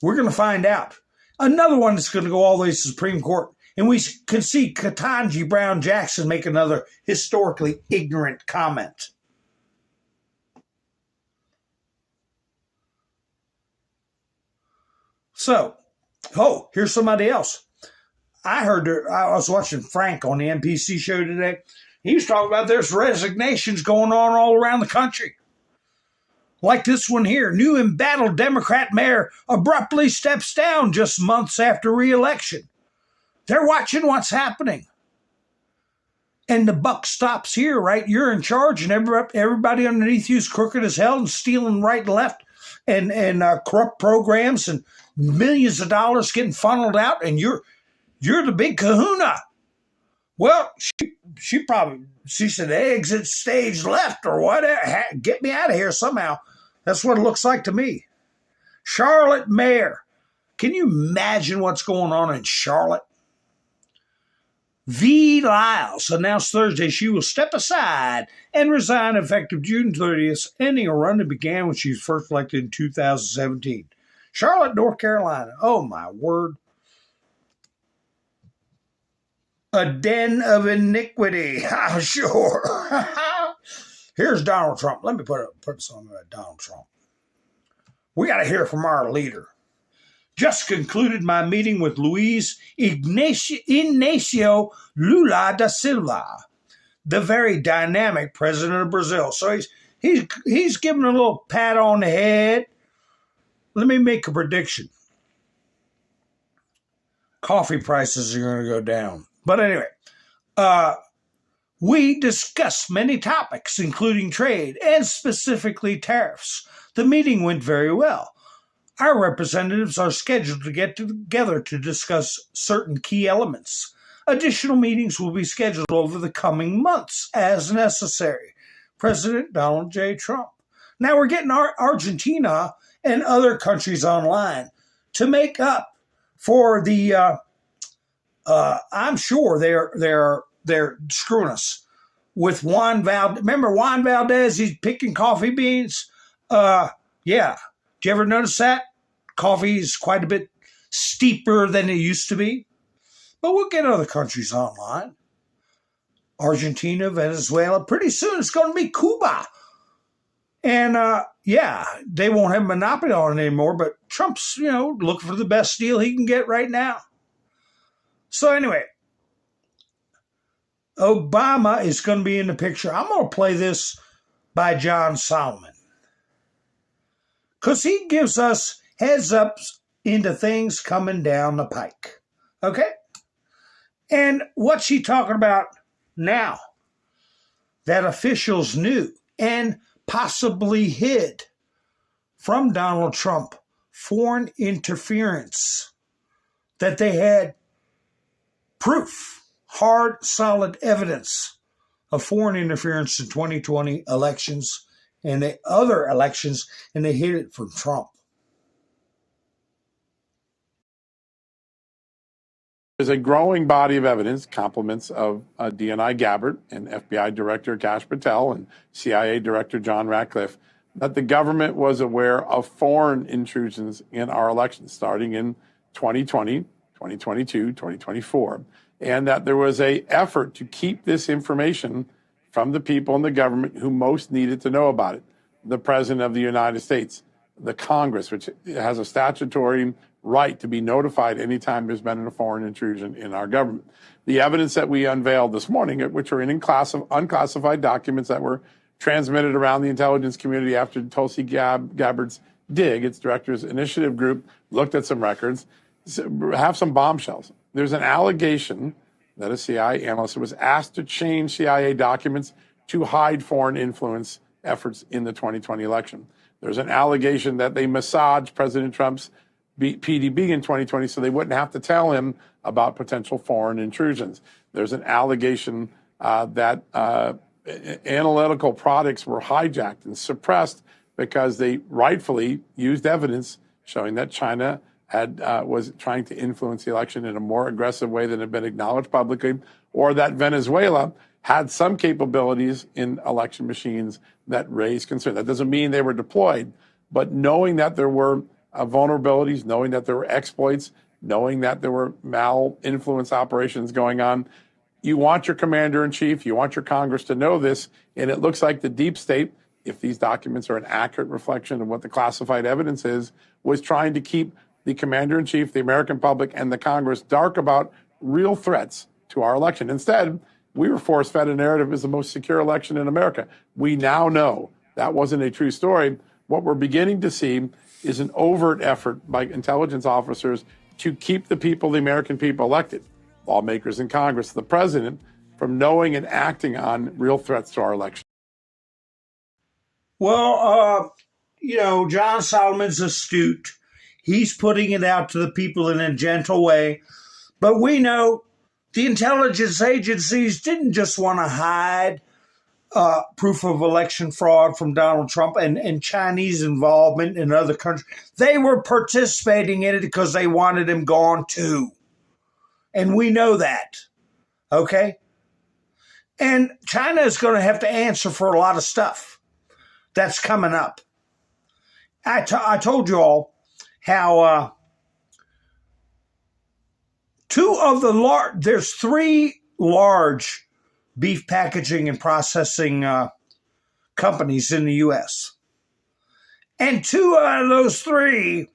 We're going to find out. Another one that's going to go all the way to the Supreme Court. And we can see Ketanji Brown Jackson make another historically ignorant comment. So, here's somebody else. I was watching Frank on the NPC show today. He was talking about there's resignations going on all around the country. Like this one here. New embattled Democrat mayor abruptly steps down just months after re-election. They're watching what's happening. And the buck stops here, right? You're in charge and everybody underneath you is crooked as hell and stealing right and left and corrupt programs and millions of dollars getting funneled out, and you're the big kahuna. Well, she said exit stage left or whatever. Get me out of here somehow. That's what it looks like to me. Charlotte mayor. Can you imagine what's going on in Charlotte? V. Lyles announced Thursday she will step aside and resign effective June 30th, ending a run that began when she was first elected in 2017. Charlotte, North Carolina. Oh, my word. A den of iniquity, I'm sure. Here's Donald Trump. Let me put something about Donald Trump. We got to hear from our leader. Just concluded my meeting with Luiz Inácio Lula da Silva, the very dynamic president of Brazil. So he's giving a little pat on the head. Let me make a prediction. Coffee prices are going to go down. But anyway, we discussed many topics, including trade and specifically tariffs. The meeting went very well. Our representatives are scheduled to get together to discuss certain key elements. Additional meetings will be scheduled over the coming months as necessary. President Donald J. Trump. Now we're getting Argentina and other countries online to make up for the I'm sure they're screwing us with Juan Valdez. Remember Juan Valdez? He's picking coffee beans. Yeah. Did you ever notice that? Coffee is quite a bit steeper than it used to be. But we'll get other countries online. Argentina, Venezuela. Pretty soon it's going to be Cuba. And yeah, they won't have a monopoly on it anymore. But Trump's, looking for the best deal he can get right now. So anyway, Obama is going to be in the picture. I'm going to play this by John Solomon, because he gives us heads ups into things coming down the pike. Okay? And what's he talking about now that officials knew and possibly hid from Donald Trump? Foreign interference, that they had proof, hard, solid evidence of foreign interference in 2020 elections and the other elections, and they hid it from Trump. There's a growing body of evidence, compliments of DNI Gabbard and FBI Director Kash Patel and CIA Director John Ratcliffe, that the government was aware of foreign intrusions in our elections starting in 2020, 2022, 2024, and that there was an effort to keep this information from the people in the government who most needed to know about it. The President of the United States, the Congress, which has a statutory right to be notified anytime there's been a foreign intrusion in our government. The evidence that we unveiled this morning, which are in unclassified documents that were transmitted around the intelligence community after Tulsi Gabbard's DIG, its Director's Initiative Group, looked at some records, have some bombshells. There's an allegation that a CIA analyst was asked to change CIA documents to hide foreign influence efforts in the 2020 election. There's an allegation that they massaged President Trump's PDB in 2020 so they wouldn't have to tell him about potential foreign intrusions. There's an allegation that analytical products were hijacked and suppressed because they rightfully used evidence showing that China was trying to influence the election in a more aggressive way than had been acknowledged publicly, or that Venezuela had some capabilities in election machines that raised concern. That doesn't mean they were deployed, but knowing that there were vulnerabilities, knowing that there were exploits, knowing that there were mal-influence operations going on, you want your commander-in-chief, you want your Congress to know this, and it looks like the deep state, if these documents are an accurate reflection of what the classified evidence is, was trying to keep the commander-in-chief, the American public, and the Congress dark about real threats to our election. Instead, we were force-fed a narrative as the most secure election in America. We now know that wasn't a true story. What we're beginning to see is an overt effort by intelligence officers to keep the people, the American people elected, lawmakers in Congress, the president, from knowing and acting on real threats to our election. Well, John Solomon's astute. He's putting it out to the people in a gentle way. But we know the intelligence agencies didn't just want to hide proof of election fraud from Donald Trump and Chinese involvement in other countries. They were participating in it because they wanted him gone too. And we know that. Okay? And China is going to have to answer for a lot of stuff that's coming up. I told you all how there's 3 large beef packaging and processing companies in the U.S. And 2 out of those 3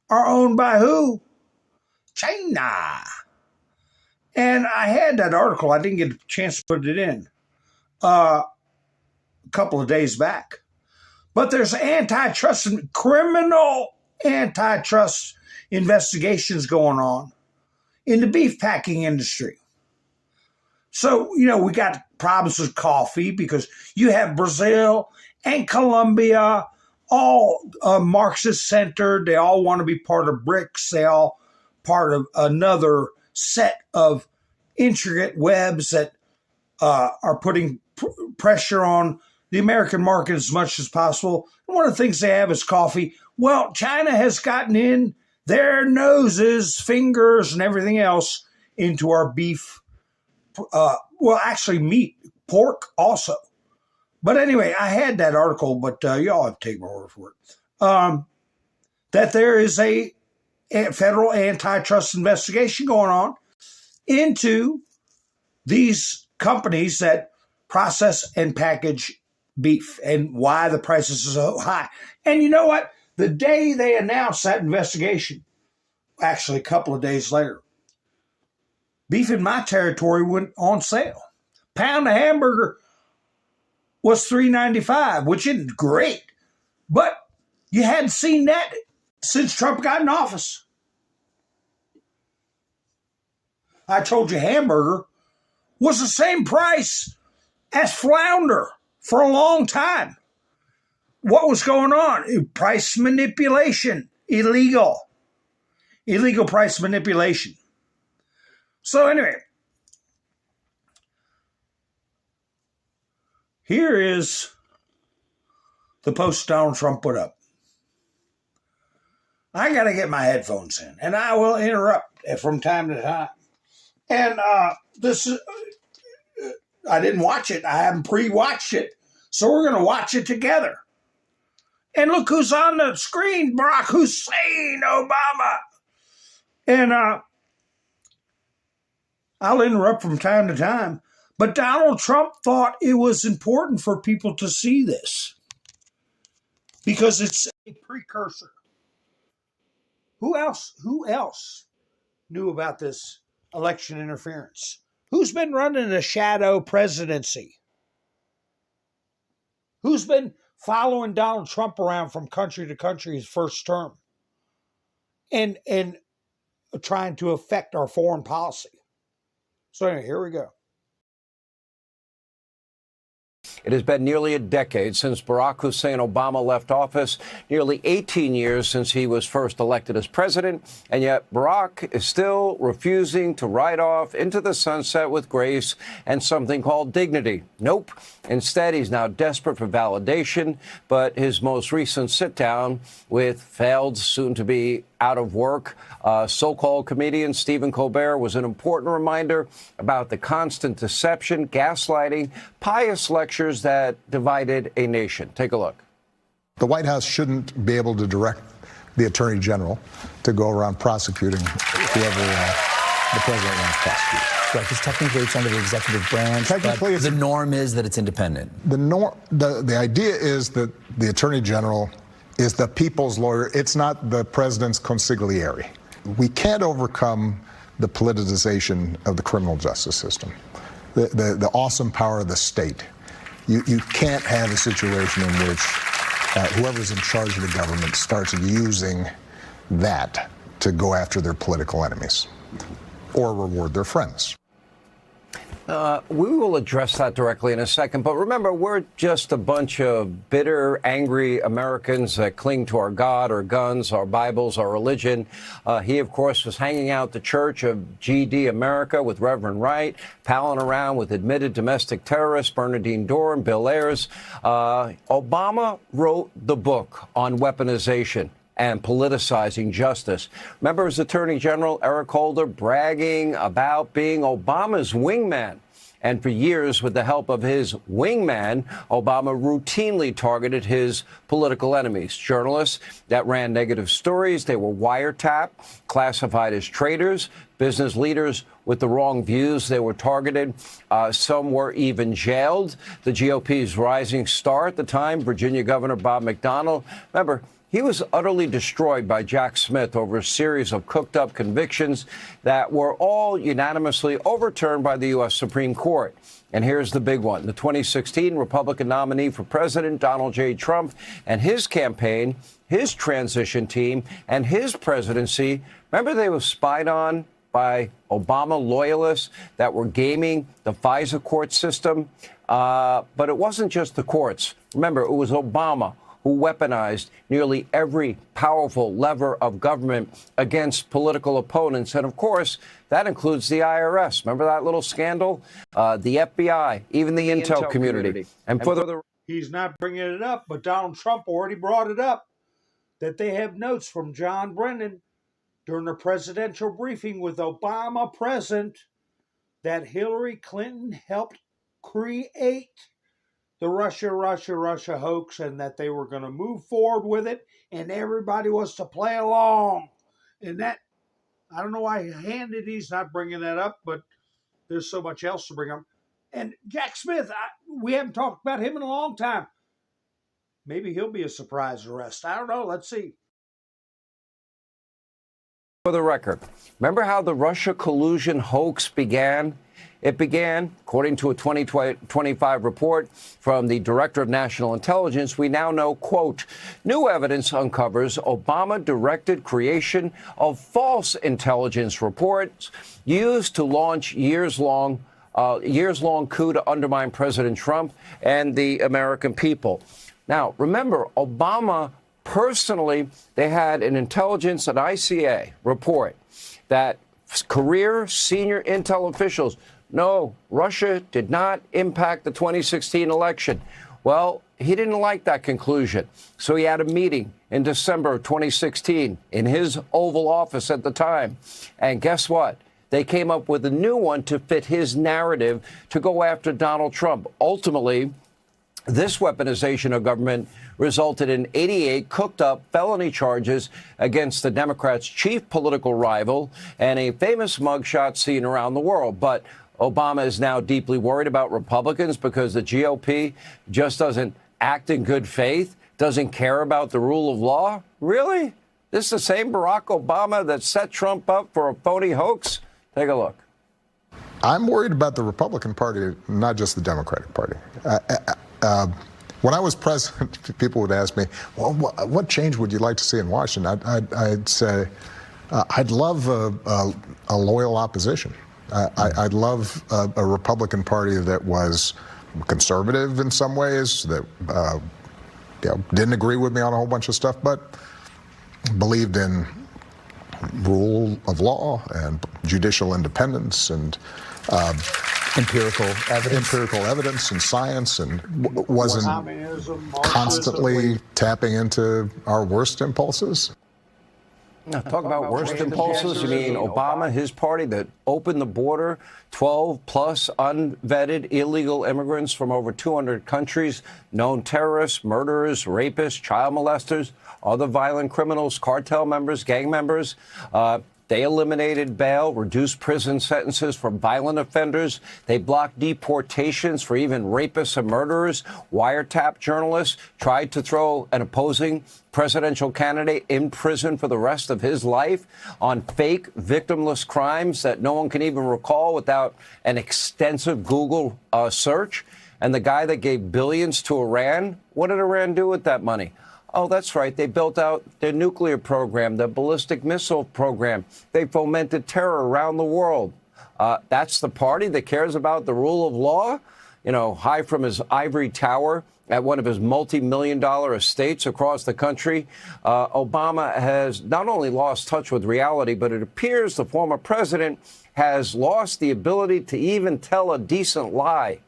are owned by who? China. And I had that article. I didn't get a chance to put it in a couple of days back. But there's antitrust and criminal antitrust investigations going on in the beef packing industry. So, we got problems with coffee because you have Brazil and Colombia, all Marxist-centered. They all want to be part of BRICS. They all part of another set of intricate webs that are putting pressure on the American market as much as possible. And one of the things they have is coffee. Well, China has gotten in their noses, fingers, and everything else into our beef. Actually meat, pork also. But anyway, I had that article, but y'all have to take my word for it. That there is a federal antitrust investigation going on into these companies that process and package beef and why the prices are so high. And you know what? The day they announced that investigation, actually a couple of days later, beef in my territory went on sale. Pound of hamburger was $3.95, which isn't great, but you hadn't seen that since Trump got in office. I told you hamburger was the same price as flounder for a long time. What was going on? Price manipulation, illegal price manipulation. So anyway, here is the post Donald Trump put up. I got to get my headphones in, and I will interrupt from time to time. And this is, I didn't watch it. I haven't pre-watched it. So we're going to watch it together. And look who's on the screen, Barack Hussein Obama. And I'll interrupt from time to time. But Donald Trump thought it was important for people to see this because it's a precursor. Who else knew about this election interference? Who's been running a shadow presidency? Who's been following Donald Trump around from country to country his first term and trying to affect our foreign policy? So anyway, here we go. It has been nearly a decade since Barack Hussein Obama left office, nearly 18 years since he was first elected as president, and yet Barack is still refusing to ride off into the sunset with grace and something called dignity. Nope. Instead, he's now desperate for validation, but his most recent sit-down with failed, soon-to-be out of work, so-called comedian Stephen Colbert was an important reminder about the constant deception, gaslighting, pious lectures that divided a nation. Take a look. The White House shouldn't be able to direct the Attorney General to go around prosecuting whoever the president wants to prosecute. Right, because technically it's under the executive branch, technically but the norm is that it's independent. The idea is that the Attorney General is the people's lawyer. It's not the president's consigliere. We can't overcome the politicization of the criminal justice system, the awesome power of the state. You can't have a situation in which whoever's in charge of the government starts using that to go after their political enemies or reward their friends. We will address that directly in a second. But remember, we're just a bunch of bitter, angry Americans that cling to our God, our guns, our Bibles, our religion. He, of course, was hanging out the Church of GD America with Reverend Wright, palling around with admitted domestic terrorists, Bernardine Dohrn, Bill Ayers. Obama wrote the book on weaponization. and politicizing justice. Remember his Attorney General, Eric Holder, bragging about being Obama's wingman. And for years, with the help of his wingman, Obama routinely targeted his political enemies, journalists that ran negative stories. They were wiretapped, classified as traitors, business leaders with the wrong views. They were targeted. Some were even jailed. The GOP's rising star at the time, Virginia Governor Bob McDonnell. Remember, he was utterly destroyed by Jack Smith over a series of cooked-up convictions that were all unanimously overturned by the U.S. Supreme Court. And here's the big one. The 2016 Republican nominee for president, Donald J. Trump, and his campaign, his transition team, and his presidency, remember they were spied on by Obama loyalists that were gaming the FISA court system? But it wasn't just the courts. Remember, it was Obama who weaponized nearly every powerful lever of government against political opponents. And of course, that includes the IRS. Remember that little scandal? The FBI, even the intel community. And for the... He's not bringing it up, but Donald Trump already brought it up, that they have notes from John Brennan during a presidential briefing with Obama present that Hillary Clinton helped create the Russia hoax, and that they were going to move forward with it, and everybody was to play along. And that, I don't know why Hannity's not bringing that up, but there's so much else to bring up. And Jack Smith, we haven't talked about him in a long time. Maybe he'll be a surprise arrest. I don't know. Let's see. For the record, remember how the Russia collusion hoax began? It began, according to a 2025 report from the Director of National Intelligence, we now know, quote, new evidence uncovers Obama-directed creation of false intelligence reports used to launch years-long coup to undermine President Trump and the American people. Now, remember, Obama personally, they had an intelligence, an ICA report that career senior intel officials, no, Russia did not impact the 2016 election. Well, he didn't like that conclusion. So he had a meeting in December of 2016 in his Oval Office at the time. And guess what? They came up with a new one to fit his narrative to go after Donald Trump. Ultimately, this weaponization of government resulted in 88 cooked-up felony charges against the Democrats' chief political rival and a famous mugshot seen around the world. But Obama is now deeply worried about Republicans because the GOP just doesn't act in good faith, doesn't care about the rule of law. Really? This is the same Barack Obama that set Trump up for a phony hoax? Take a look. I'm worried about the Republican Party, not just the Democratic Party. When I was president, people would ask me, well, what change would you like to see in Washington? I'd say, I'd love a loyal opposition. I'd love a Republican Party that was conservative in some ways, that didn't agree with me on a whole bunch of stuff, but believed in rule of law and judicial independence and empirical evidence and science, and wasn't constantly tapping into our worst impulses. Now, talk about worst impulses. You mean Obama, his party that opened the border, 12-plus unvetted illegal immigrants from over 200 countries, known terrorists, murderers, rapists, child molesters, other violent criminals, cartel members, gang members. They eliminated bail, reduced prison sentences for violent offenders. They blocked deportations for even rapists and murderers, wiretapped journalists, tried to throw an opposing presidential candidate in prison for the rest of his life on fake victimless crimes that no one can even recall without an extensive Google search. And the guy that gave billions to Iran, what did Iran do with that money? Oh, that's right. They built out their nuclear program, their ballistic missile program. They fomented terror around the world. That's the party that cares about the rule of law? You know, high from his ivory tower at one of his multi-million-dollar estates across the country, Obama has not only lost touch with reality, but it appears the former president has lost the ability to even tell a decent lie.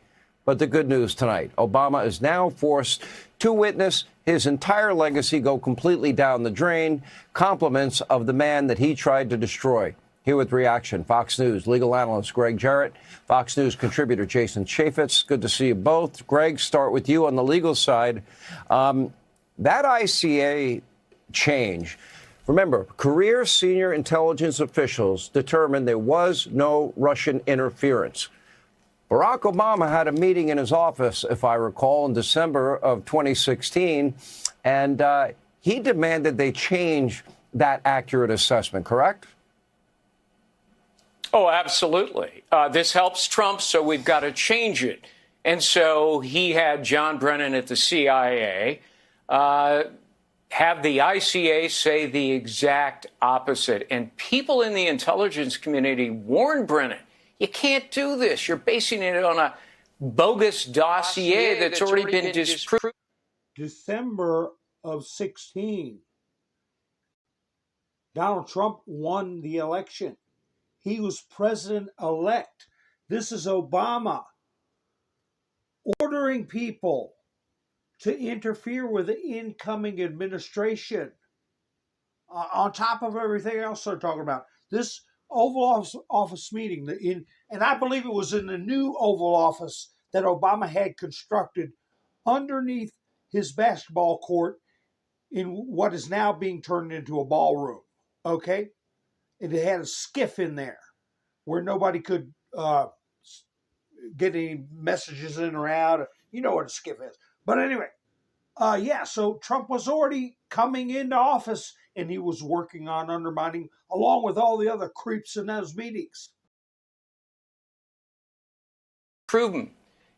But the good news tonight, Obama is now forced to witness his entire legacy go completely down the drain. Compliments of the man that he tried to destroy. Here with reaction, Fox News legal analyst Greg Jarrett, Fox News contributor Jason Chaffetz. Good to see you both. Greg, start with you on the legal side. That ICA change, remember, career senior intelligence officials determined there was no Russian interference. Barack Obama had a meeting in his office, if I recall, in December of 2016, and he demanded they change that accurate assessment, correct? Oh, absolutely. This helps Trump, so we've got to change it. And so he had John Brennan at the CIA have the ICA say the exact opposite. And people in the intelligence community warned Brennan, you can't do this. You're basing it on a bogus dossier that's already been disproved. December of 16, Donald Trump won the election. He was president-elect. This is Obama ordering people to interfere with the incoming administration. On top of everything else they're talking about. This Oval Office meeting, and I believe it was in the new Oval Office that Obama had constructed underneath his basketball court in what is now being turned into a ballroom. Okay? It had a skiff in there where nobody could get any messages in or out. You know what a skiff is. But anyway, so Trump was already coming into office and he was working on undermining along with all the other creeps in those meetings. Proven.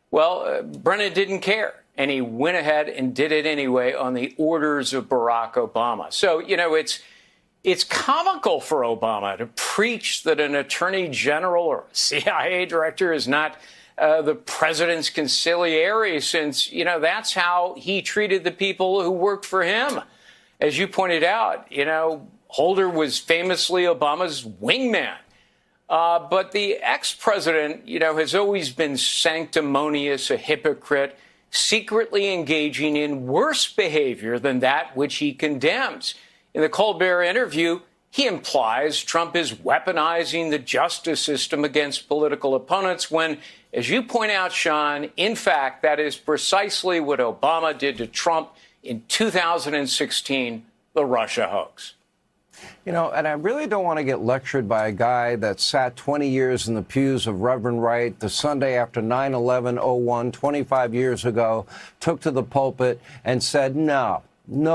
Well, Brennan didn't care. And he went ahead and did it anyway on the orders of Barack Obama. So, you know, it's comical for Obama to preach that an attorney general or CIA director is not the president's consigliere, since, you know, that's how he treated the people who worked for him. As you pointed out, you know, Holder was famously Obama's wingman. But the ex-president, you know, has always been sanctimonious, a hypocrite, secretly engaging in worse behavior than that which he condemns. In the Colbert interview, he implies Trump is weaponizing the justice system against political opponents when, as you point out, Sean, in fact, that is precisely what Obama did to Trump in 2016, the Russia hoax. You know, and I really don't want to get lectured by a guy that sat 20 years in the pews of Reverend Wright the Sunday after 9/11/01, 25 years ago, took to the pulpit and said, no,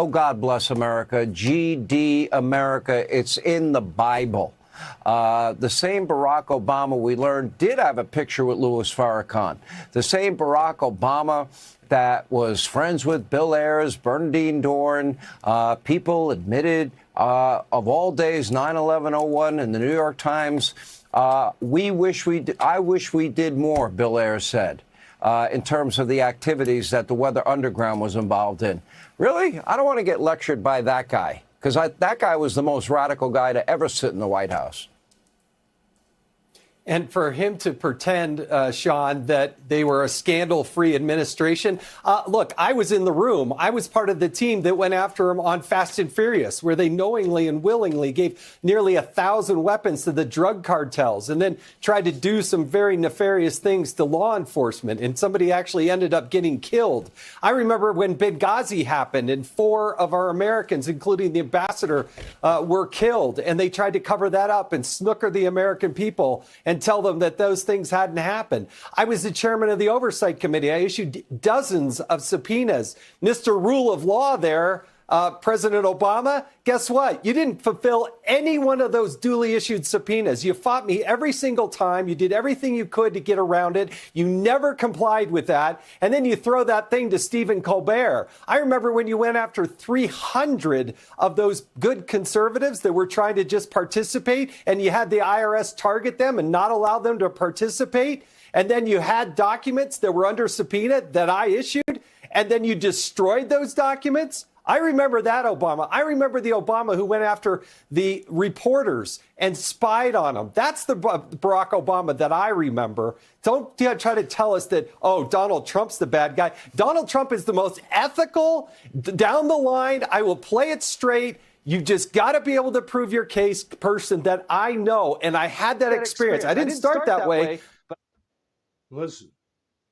God bless America, GD America, it's in the Bible. The same Barack Obama, we learned, did have a picture with Louis Farrakhan. The same Barack Obama that was friends with Bill Ayers, Bernardine Dohrn, people admitted of all days, 9/11/01 in the New York Times. I wish we did more, Bill Ayers said, in terms of the activities that the Weather Underground was involved in. Really? I don't want to get lectured by that guy, because that guy was the most radical guy to ever sit in the White House. And for him to pretend, Sean, that they were a scandal-free administration. Look, I was in the room. I was part of the team that went after him on Fast and Furious, where they knowingly and willingly gave nearly 1,000 weapons to the drug cartels and then tried to do some very nefarious things to law enforcement. And somebody actually ended up getting killed. I remember when Benghazi happened and 4 of our Americans, including the ambassador, were killed. And they tried to cover that up and snooker the American people and tell them that those things hadn't happened. I was the chairman of the Oversight Committee. I issued dozens of subpoenas. Mr. Rule of Law there, President Obama, guess what? You didn't fulfill any one of those duly issued subpoenas. You fought me every single time. You did everything you could to get around it. You never complied with that. And then you throw that thing to Stephen Colbert. I remember when you went after 300 of those good conservatives that were trying to just participate, and you had the IRS target them and not allow them to participate. And then you had documents that were under subpoena that I issued, and then you destroyed those documents. I remember that Obama. I remember the Obama who went after the reporters and spied on them. That's the Barack Obama that I remember. Don't try to tell us that, oh, Donald Trump's the bad guy. Donald Trump is the most ethical, down the line, I will play it straight. You just got to be able to prove your case person that I know. And I had that experience. I didn't start that way. But listen,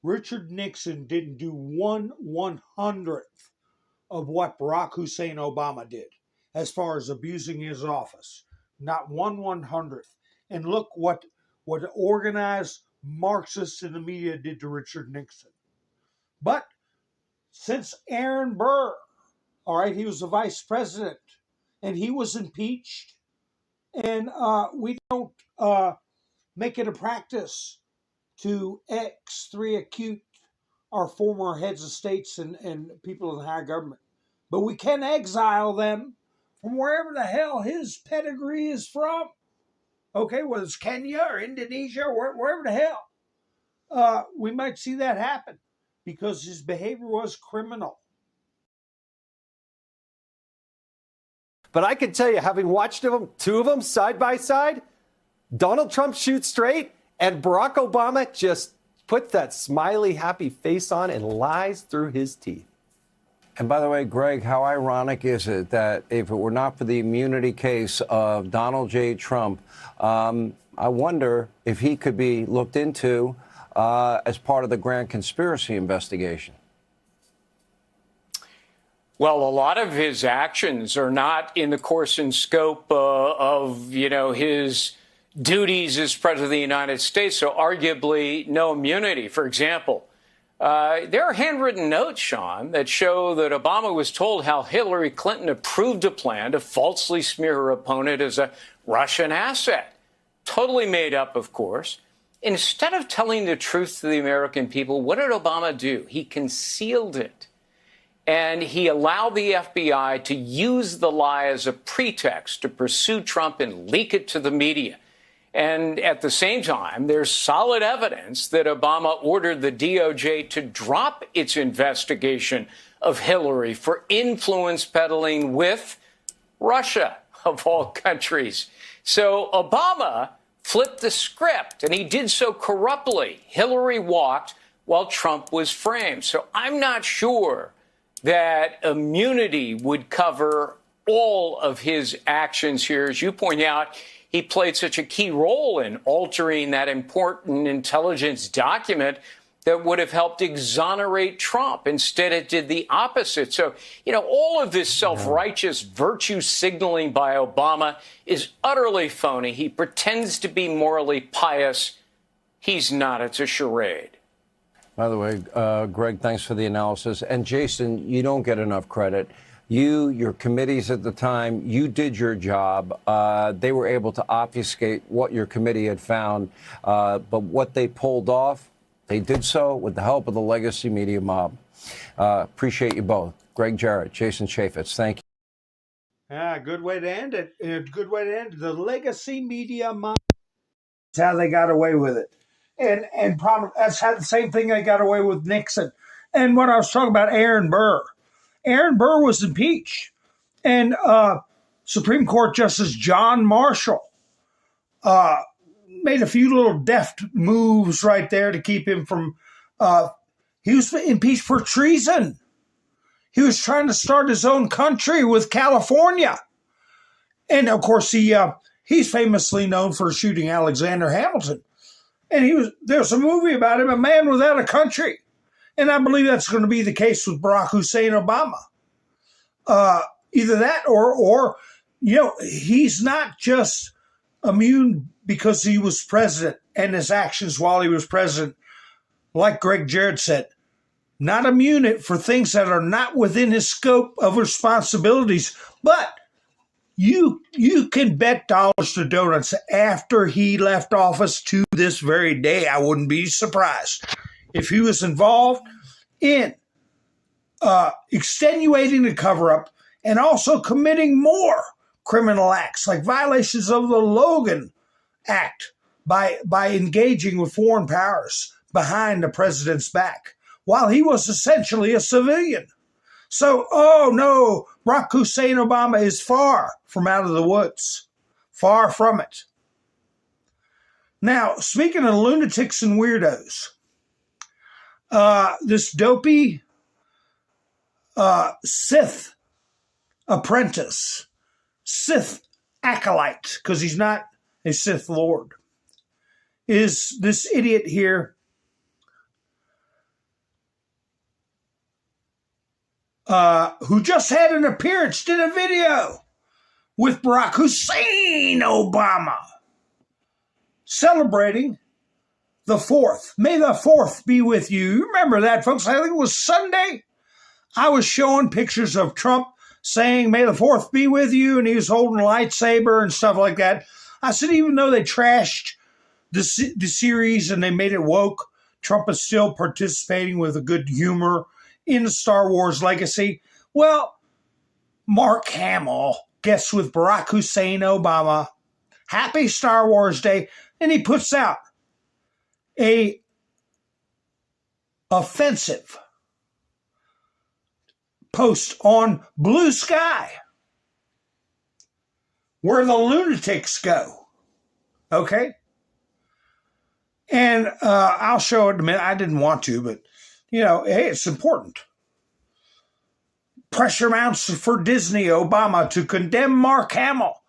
Richard Nixon didn't do 1/100th of what Barack Hussein Obama did as far as abusing his office. Not 1/100th. And look what organized Marxists in the media did to Richard Nixon. But since Aaron Burr, all right, he was the vice president, and he was impeached, and we don't make it a practice to execute our former heads of states and people in higher government. But we can exile them from wherever the hell his pedigree is from. Okay, whether it's Kenya or Indonesia or wherever the hell. We might see that happen because his behavior was criminal. But I can tell you, having watched two of them side by side, Donald Trump shoots straight and Barack Obama just puts that smiley, happy face on and lies through his teeth. And by the way, Greg, how ironic is it that if it were not for the immunity case of Donald J. Trump, I wonder if he could be looked into as part of the grand conspiracy investigation. Well, a lot of his actions are not in the course and scope of, his duties as president of the United States, so arguably no immunity. For example, there are handwritten notes, Sean, that show that Obama was told how Hillary Clinton approved a plan to falsely smear her opponent as a Russian asset. Totally made up, of course. Instead of telling the truth to the American people, what did Obama do? He concealed it. And he allowed the FBI to use the lie as a pretext to pursue Trump and leak it to the media. And at the same time, there's solid evidence that Obama ordered the DOJ to drop its investigation of Hillary for influence peddling with Russia, of all countries. So Obama flipped the script, and he did so corruptly. Hillary walked while Trump was framed. So I'm not sure that immunity would cover all of his actions here. As you point out, he played such a key role in altering that important intelligence document that would have helped exonerate Trump. Instead, it did the opposite. So, all of this self-righteous virtue signaling by Obama is utterly phony. He pretends to be morally pious. He's not. It's a charade. By the way, Greg, thanks for the analysis. And Jason, you don't get enough credit. Your committees at the time, you did your job. They were able to obfuscate what your committee had found. But what they pulled off, they did so with the help of the legacy media mob. Appreciate you both. Greg Jarrett, Jason Chaffetz, thank you. Good way to end it. Good way to end it. The legacy media mob. That's how they got away with it. And probably that's how the same thing they got away with Nixon. And what I was talking about, Aaron Burr. Aaron Burr was impeached. And Supreme Court Justice John Marshall made a few little deft moves right there to keep him from... he was impeached for treason. He was trying to start his own country with California. And, of course, he's famously known for shooting Alexander Hamilton. And there's a movie about him, A Man Without a Country. And I believe that's going to be the case with Barack Hussein Obama. Either that or he's not just immune because he was president and his actions while he was president. Like Greg Jarrett said, not immune for things that are not within his scope of responsibilities. But you can bet dollars to donuts after he left office to this very day. I wouldn't be surprised if he was involved in extenuating the cover-up and also committing more criminal acts like violations of the Logan Act by engaging with foreign powers behind the president's back while he was essentially a civilian. So, oh no, Barack Hussein Obama is far from out of the woods. Far from it. Now, speaking of lunatics and weirdos, this dopey Sith apprentice, Sith acolyte, because he's not a Sith Lord, is this idiot here who just had an appearance, did a video with Barack Hussein Obama celebrating the 4th. May the 4th be with you. You remember that, folks? I think it was Sunday. I was showing pictures of Trump saying, may the 4th be with you, and he was holding a lightsaber and stuff like that. I said, even though they trashed the series and they made it woke, Trump is still participating with a good humor in the Star Wars legacy. Well, Mark Hamill gets with Barack Hussein Obama. Happy Star Wars Day. And he puts out a offensive post on Blue Sky, where the lunatics go. Okay? And I'll show it in a minute. I didn't want to, but, hey, it's important. Pressure mounts for Disney Obama to condemn Mark Hamill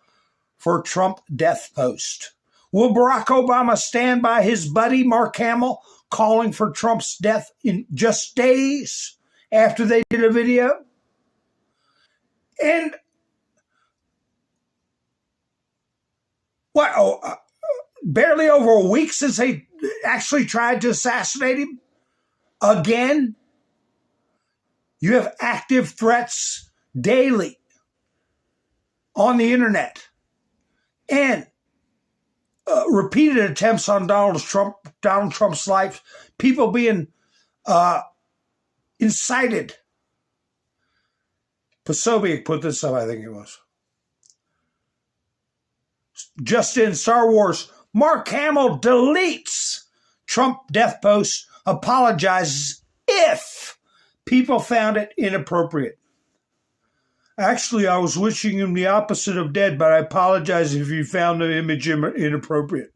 for Trump death post. Will Barack Obama stand by his buddy Mark Hamill calling for Trump's death in just days after they did a video? And barely over a week since they actually tried to assassinate him? Again? You have active threats daily on the internet and repeated attempts on Donald Trump's life, people being incited. Posobiec put this up, I think it was. Just in Star Wars, Mark Hamill deletes Trump death post, apologizes if people found it inappropriate. Actually, I was wishing him the opposite of dead, but I apologize if you found the image inappropriate.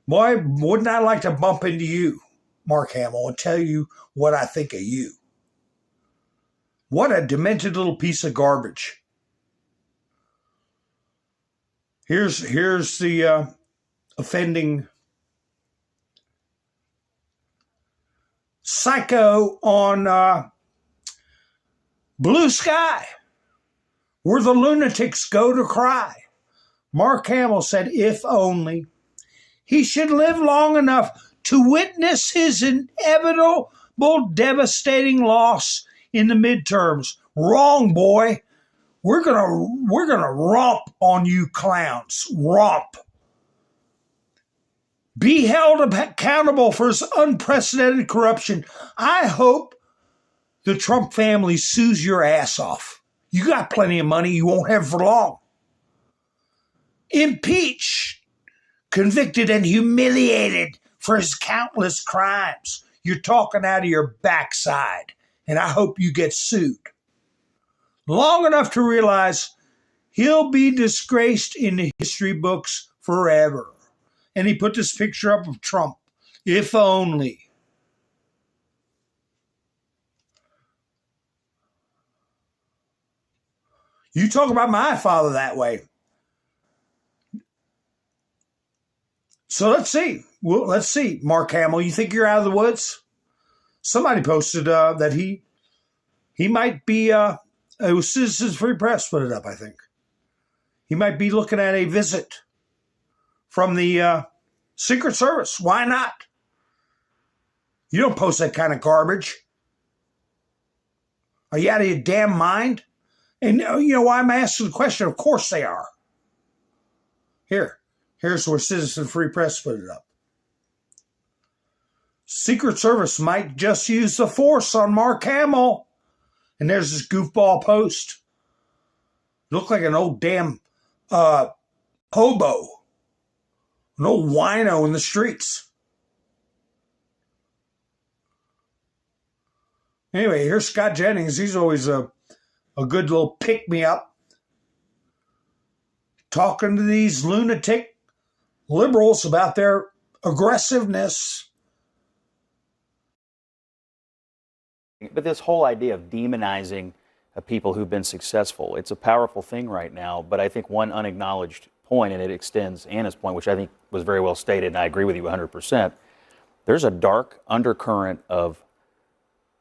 Boy, wouldn't I like to bump into you, Mark Hamill, and tell you what I think of you. What a demented little piece of garbage. Here's the offending psycho on Blue Sky, where the lunatics go to cry. Mark Hamill said, if only he should live long enough to witness his inevitable, devastating loss in the midterms. Wrong, boy. We're gonna romp on you clowns. Romp. Be held accountable for his unprecedented corruption. I hope the Trump family sues your ass off. You got plenty of money. You won't have for long. Impeach. Convicted and humiliated for his countless crimes. You're talking out of your backside. And I hope you get sued. Long enough to realize he'll be disgraced in the history books forever. And he put this picture up of Trump. If only. You talk about my father that way. So let's see. Well, let's see. Mark Hamill, you think you're out of the woods? Somebody posted that he might be, it was Citizens Free Press put it up, I think. He might be looking at a visit from the Secret Service. Why not? You don't post that kind of garbage. Are you out of your damn mind? And you know why I'm asking the question? Of course they are. Here's where Citizen Free Press put it up. Secret Service might just use the force on Mark Hamill. And there's this goofball post. Looked like an old damn hobo. An old wino in the streets. Anyway, here's Scott Jennings. He's always a good little pick-me-up. Talking to these lunatic liberals about their aggressiveness. But this whole idea of demonizing people who've been successful, it's a powerful thing right now. But I think one unacknowledged point, and it extends Anna's point, which I think was very well stated, and I agree with you 100%, there's a dark undercurrent of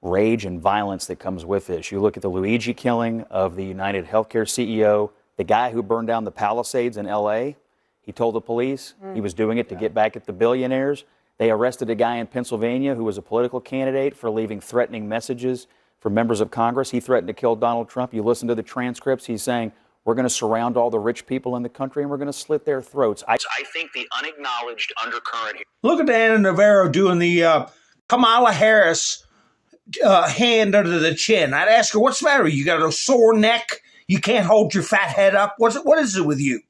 rage and violence that comes with this. You look at the Luigi killing of the United Healthcare CEO, the guy who burned down the Palisades in L.A., he told the police he was doing it to get back at the billionaires. They arrested a guy in Pennsylvania who was a political candidate for leaving threatening messages for members of Congress. He threatened to kill Donald Trump. You listen to the transcripts, he's saying, we're going to surround all the rich people in the country and we're going to slit their throats. I think the unacknowledged undercurrent here. Look at Anna Navarro doing the Kamala Harris hand under the chin. I'd ask her, what's the matter? You got a sore neck? You can't hold your fat head up? What is it with you?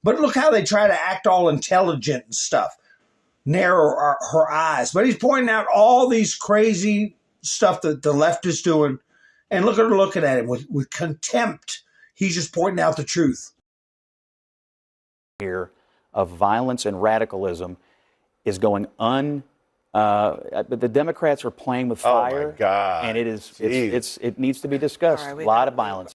But look how they try to act all intelligent and stuff. Narrow her eyes. But he's pointing out all these crazy stuff that the left is doing. And look at her looking at him with contempt. He's just pointing out the truth. Here of violence and radicalism is going the Democrats are playing with fire. Oh my God. And it needs to be discussed. A lot of violence.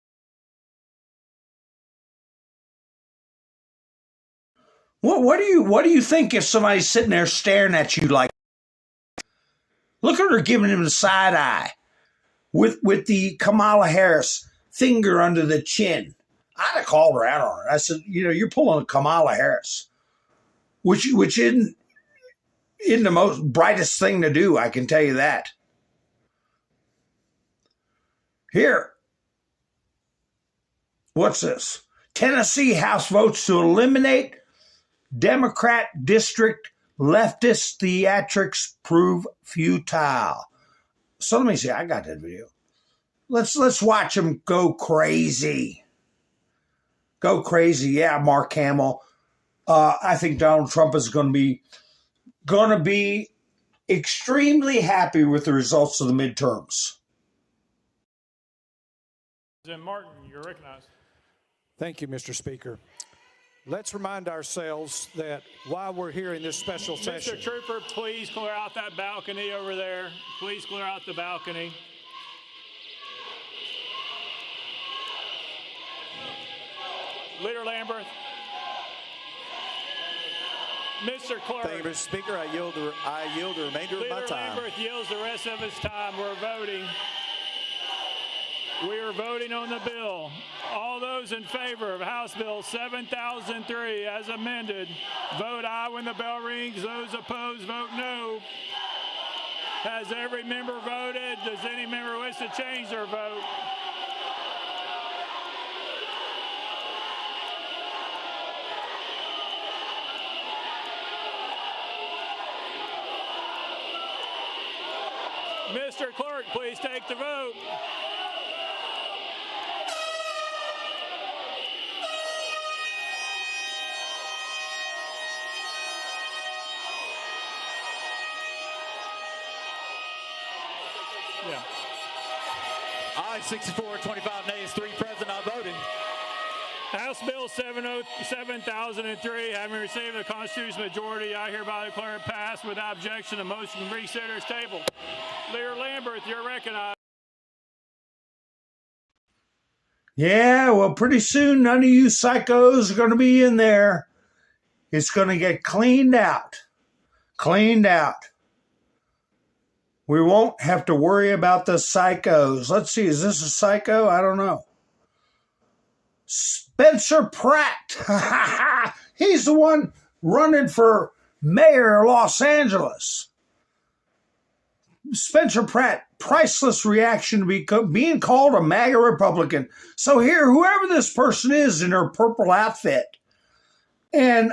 What do you think if somebody's sitting there staring at you like? Look at her giving him the side eye with the Kamala Harris finger under the chin. I'd have called her out on it. I said, you're pulling a Kamala Harris, which isn't the most brightest thing to do. I can tell you that. Here, what's this? Tennessee House votes to eliminate Democrat district leftist theatrics prove futile. So let me see. I got that video. Let's watch them go crazy. Go crazy. Yeah, Mark Hamill. I think Donald Trump is going to be extremely happy with the results of the midterms. President Martin, you're recognized. Thank you, Mr. Speaker. Let's remind ourselves that while we're here in this special session... Mr. Trooper, please clear out that balcony over there. Please clear out the balcony. Leader Lambert. Mr. Clerk. Thank you, Mr. Speaker. I yield the remainder of my time. Leader Lambert yields the rest of his time. We're voting. We are voting on the bill. All those in favor of House Bill 7003 as amended, vote aye when the bell rings. Those opposed, vote no. Has every member voted? Does any member wish to change their vote? Mr. Clerk, please take the vote. Yeah. Aye, 64, 25 nays, 3 present, not voting. House Bill 7003, having received the Constitutional majority, I hereby declare it passed without objection. The motion to reconsider is tabled. Leader Lambert, you're recognized. Yeah, well, pretty soon none of you psychos are going to be in there. It's going to get cleaned out. Cleaned out. We won't have to worry about the psychos. Let's see, is this a psycho? I don't know. Spencer Pratt. He's the one running for mayor of Los Angeles. Spencer Pratt, priceless reaction to being called a MAGA Republican. So here, whoever this person is in her purple outfit, and,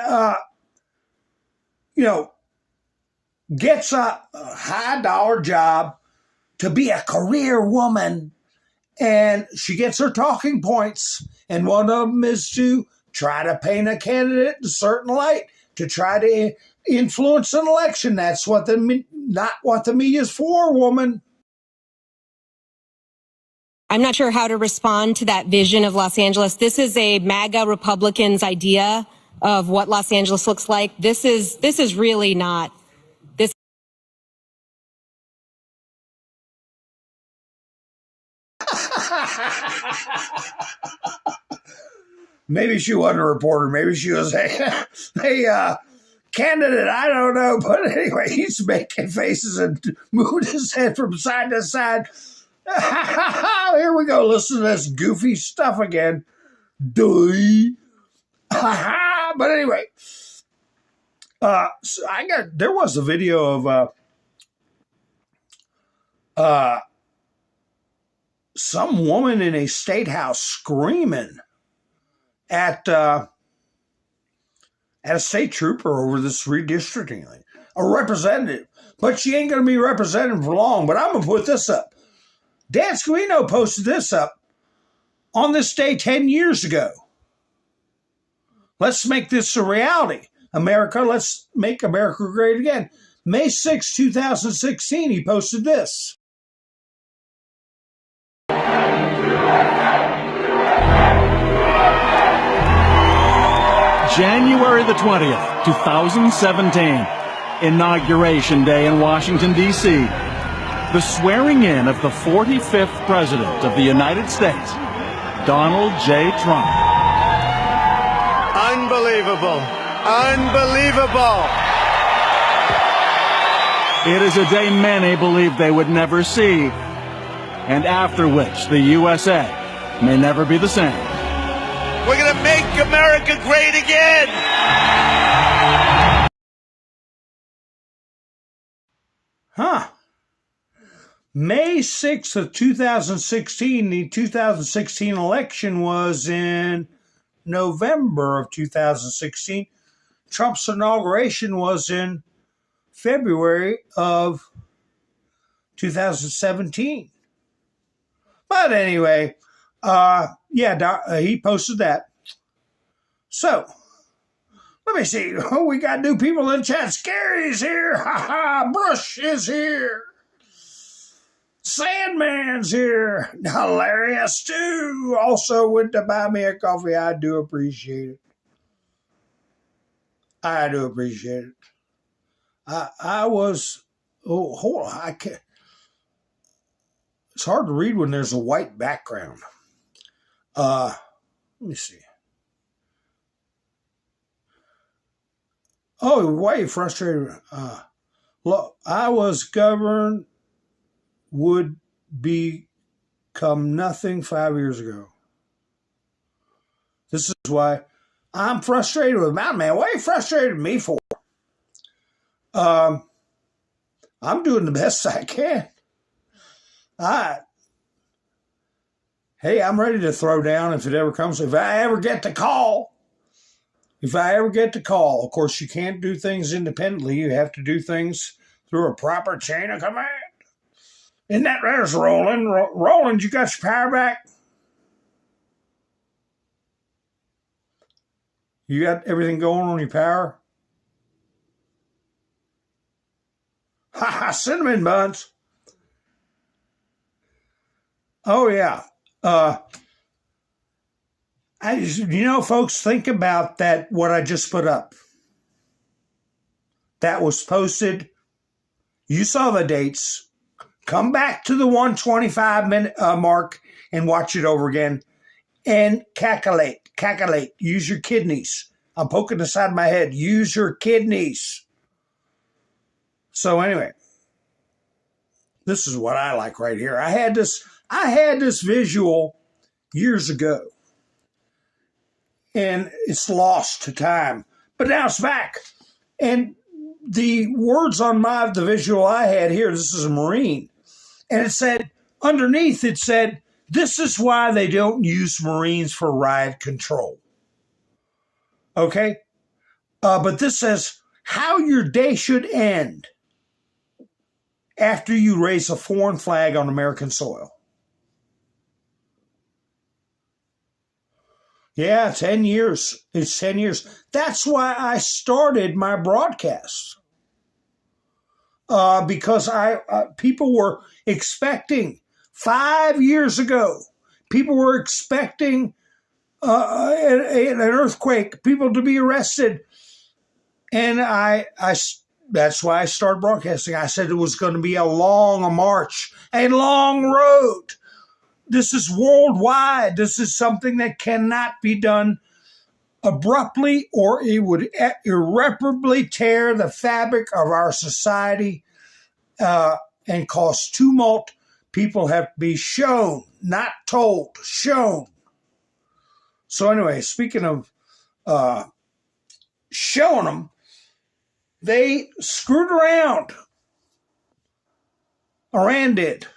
gets a high-dollar job to be a career woman, and she gets her talking points, and one of them is to try to paint a candidate in a certain light, to try to influence an election. That's not what the media's for, woman. I'm not sure how to respond to that vision of Los Angeles. This is a MAGA Republicans' idea of what Los Angeles looks like. This is really not. This. Maybe she wasn't a reporter. Maybe she was a candidate. I don't know. But anyway, he's making faces and moving his head from side to side. Here we go. Listen to this goofy stuff again. But anyway, so there was a video of some woman in a state house screaming at a state trooper over this redistricting thing, a representative. But she ain't going to be represented for long. But I'm going to put this up. Dan Scavino posted this up on this day 10 years ago. Let's make this a reality. America, let's make America great again. May 6, 2016, he posted this. January the 20th, 2017, Inauguration Day in Washington, D.C. The swearing in of the 45th President of the United States, Donald J. Trump. Unbelievable. Unbelievable. It is a day many believed they would never see, and after which the USA may never be the same. We're going to make America great again. Huh. May 6th of 2016, the 2016 election was in November of 2016. Trump's inauguration was in February of 2017. But anyway, he posted that. So, let me see. Oh, we got new people in chat. Scary's here. Ha ha. Bush is here. Sandman's here. Hilarious too. Also went to buy me a coffee. I do appreciate it. I do appreciate it. I was. Oh, hold on. I can't. It's hard to read when there's a white background. Let me see. Oh, why are you frustrated? Look, I was governed would become nothing 5 years ago. This is why I'm frustrated with Mountain Man. What are you frustrated with me for? I'm doing the best I can. Hey, I'm ready to throw down if it ever comes. If I ever get the call. Of course, you can't do things independently. You have to do things through a proper chain of command. Isn't that there's Roland? Roland, you got your power back? You got everything going on your power? Ha ha, cinnamon buns. Oh, yeah. Folks, think about that, what I just put up. That was posted. You saw the dates. Come back to the 125-minute mark and watch it over again. And calculate. Use your kidneys. I'm poking the side of my head. Use your kidneys. So anyway, this is what I like right here. I had this visual years ago. And it's lost to time. But now it's back. And the words on the visual I had here, this is a Marine. And it said, underneath it said, this is why they don't use Marines for riot control. Okay? But this says, how your day should end after you raise a foreign flag on American soil. Yeah, 10 years. It's 10 years. That's why I started my broadcast. Because people were expecting, 5 years ago, people were expecting an earthquake, people to be arrested. And that's why I started broadcasting. I said it was going to be a long march, a long road. This is worldwide. This is something that cannot be done abruptly, or it would irreparably tear the fabric of our society and cause tumult. People have to be shown, not told, shown. So anyway, speaking of showing them, they screwed around. Iran did.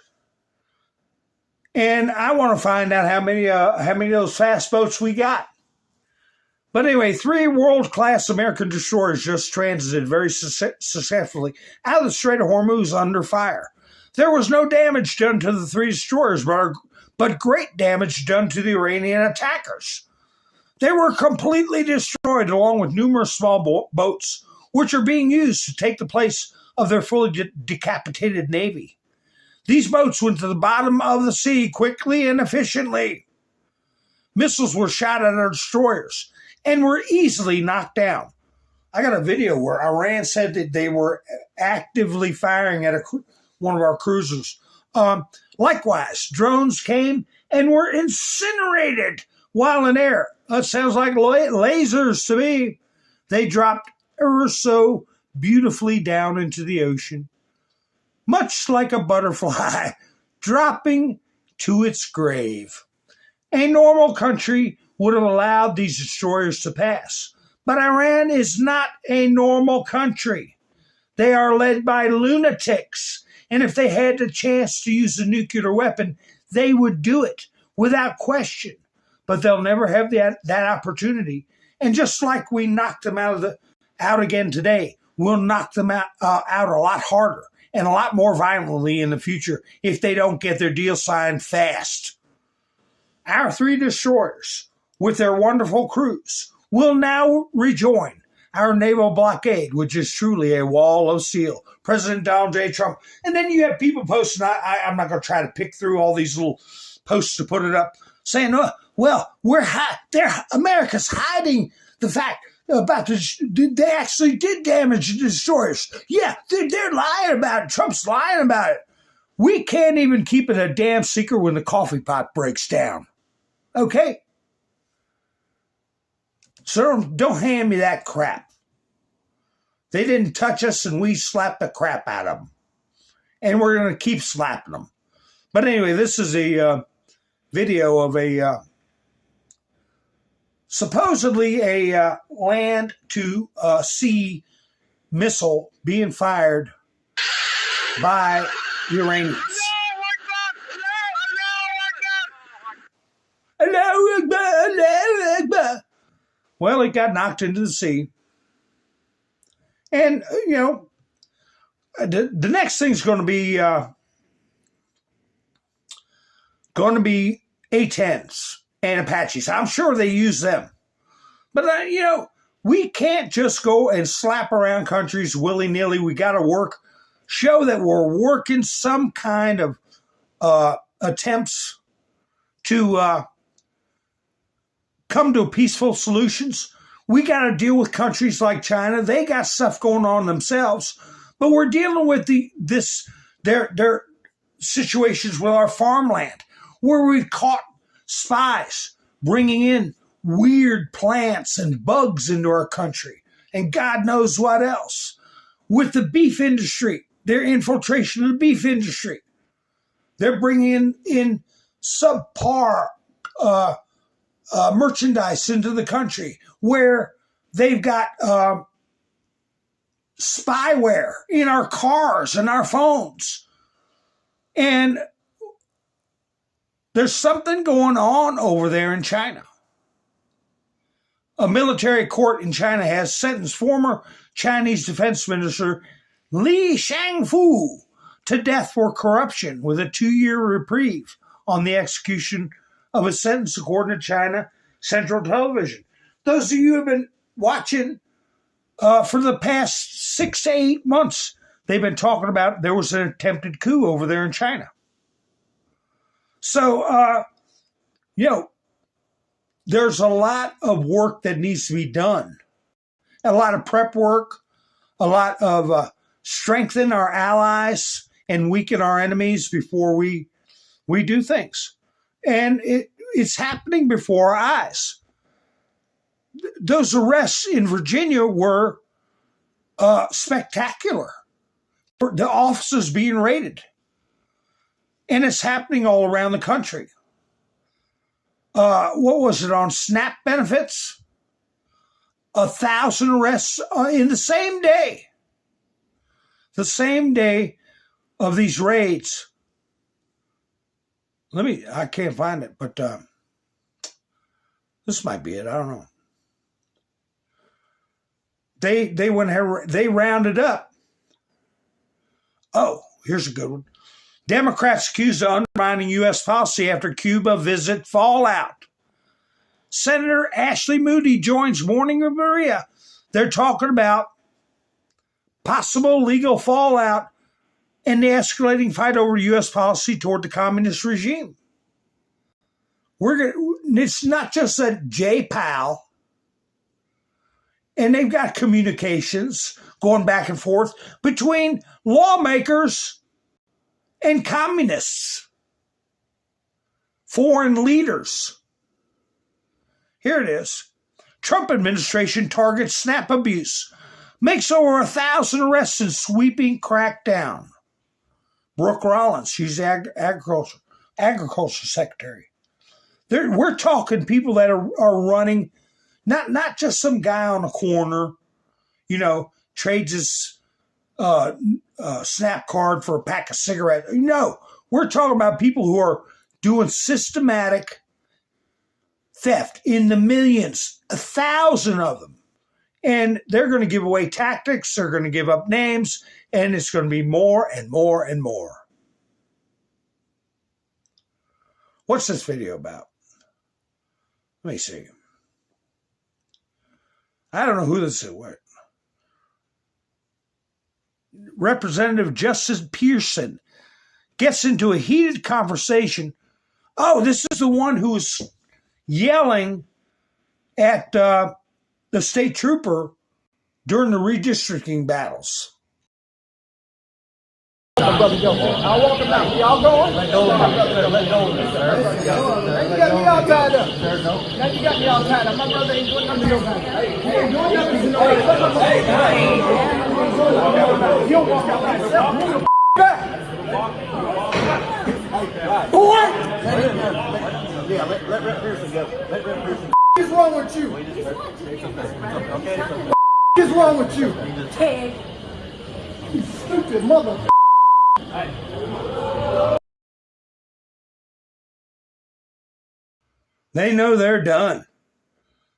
And I want to find out how many of those fast boats we got. But anyway, 3 world-class American destroyers just transited very successfully out of the Strait of Hormuz under fire. There was no damage done to the 3 destroyers, but great damage done to the Iranian attackers. They were completely destroyed, along with numerous small boats, which are being used to take the place of their fully decapitated navy. These boats went to the bottom of the sea quickly and efficiently. Missiles were shot at our destroyers and were easily knocked down. I got a video where Iran said that they were actively firing at one of our cruisers. Likewise, drones came and were incinerated while in air. That sounds like lasers to me. They dropped ever so beautifully down into the ocean, much like a butterfly dropping to its grave. A normal country would have allowed these destroyers to pass, but Iran is not a normal country. They are led by lunatics, and if they had the chance to use a nuclear weapon, they would do it without question. But they'll never have that opportunity. And just like we knocked them out again today, we'll knock them out a lot harder and a lot more violently in the future if they don't get their deal signed fast. Our 3 destroyers, with their wonderful crews, will now rejoin our naval blockade, which is truly a wall of steel. President Donald J. Trump. And then you have people posting, I'm not going to try to pick through all these little posts to put it up, saying, America's hiding the fact about they actually did damage the destroyers. Yeah, they're lying about it. Trump's lying about it. We can't even keep it a damn secret when the coffee pot breaks down. Okay? So don't hand me that crap. They didn't touch us and we slapped the crap out of them. And we're going to keep slapping them. But anyway, this is a video of a supposedly a land-to-sea missile being fired by the Iranians. Allahu Akbar, Allahu Akbar. Well, it got knocked into the sea. And, the next thing's going to be A-10s and Apaches. I'm sure they use them. But, we can't just go and slap around countries willy-nilly. We got to show that we're working some kind of attempts to come to peaceful solutions. We got to deal with countries like China. They got stuff going on themselves. But we're dealing with their situations with our farmland, where we've caught spies bringing in weird plants and bugs into our country, and God knows what else. With the beef industry, their infiltration of the beef industry, they're bringing in subpar merchandise into the country, where they've got spyware in our cars and our phones. And there's something going on over there in China. A military court in China has sentenced former Chinese Defense Minister Li Shangfu to death for corruption, with a 2-year reprieve on the execution of a sentence, according to China Central Television. Those of you who have been watching for the past 6 to 8 months, they've been talking about there was an attempted coup over there in China. So, there's a lot of work that needs to be done. A lot of prep work, a lot of strengthen our allies and weaken our enemies before we do things. And it's happening before our eyes. Those arrests in Virginia were spectacular. The offices being raided. And it's happening all around the country. What was it, on SNAP benefits? 1,000 arrests in the same day. The same day of these raids. I can't find it, but this might be it. I don't know. They rounded up. Oh, here's a good one. Democrats accused of undermining U.S. policy after Cuba visit fallout. Senator Ashley Moody joins Morning with Maria. They're talking about possible legal fallout and the escalating fight over U.S. policy toward the communist regime. It's not just a J-PAL. And they've got communications going back and forth between lawmakers and communists, foreign leaders. Here it is. Trump administration targets SNAP abuse, makes over 1,000 arrests in sweeping crackdown. Brooke Rollins, she's the agriculture secretary. We're talking people that are running, not just some guy on a corner, trades his SNAP card for a pack of cigarettes. No, we're talking about people who are doing systematic theft in the millions, 1,000 of them. And they're going to give away tactics, they're going to give up names, and it's going to be more and more and more. What's this video about? Let me see. I don't know who this is. What? Representative Justice Pearson gets into a heated conversation. Oh, this is the one who was yelling at the state trooper during the redistricting battles. I'll walk him out. Y'all going? Let go of me. Let go of me, sir. Now you got me all tied up. Sir, no. Now you got me all tied up. My brother ain't doing nothing to nobody. He ain't doing nothing to nobody. You don't walk out by yourself. Move the back. Boy! Yeah, let Pearson go. Let Pearson go. What is wrong with you? What is wrong with you? Ted. You stupid mother. They know they're done.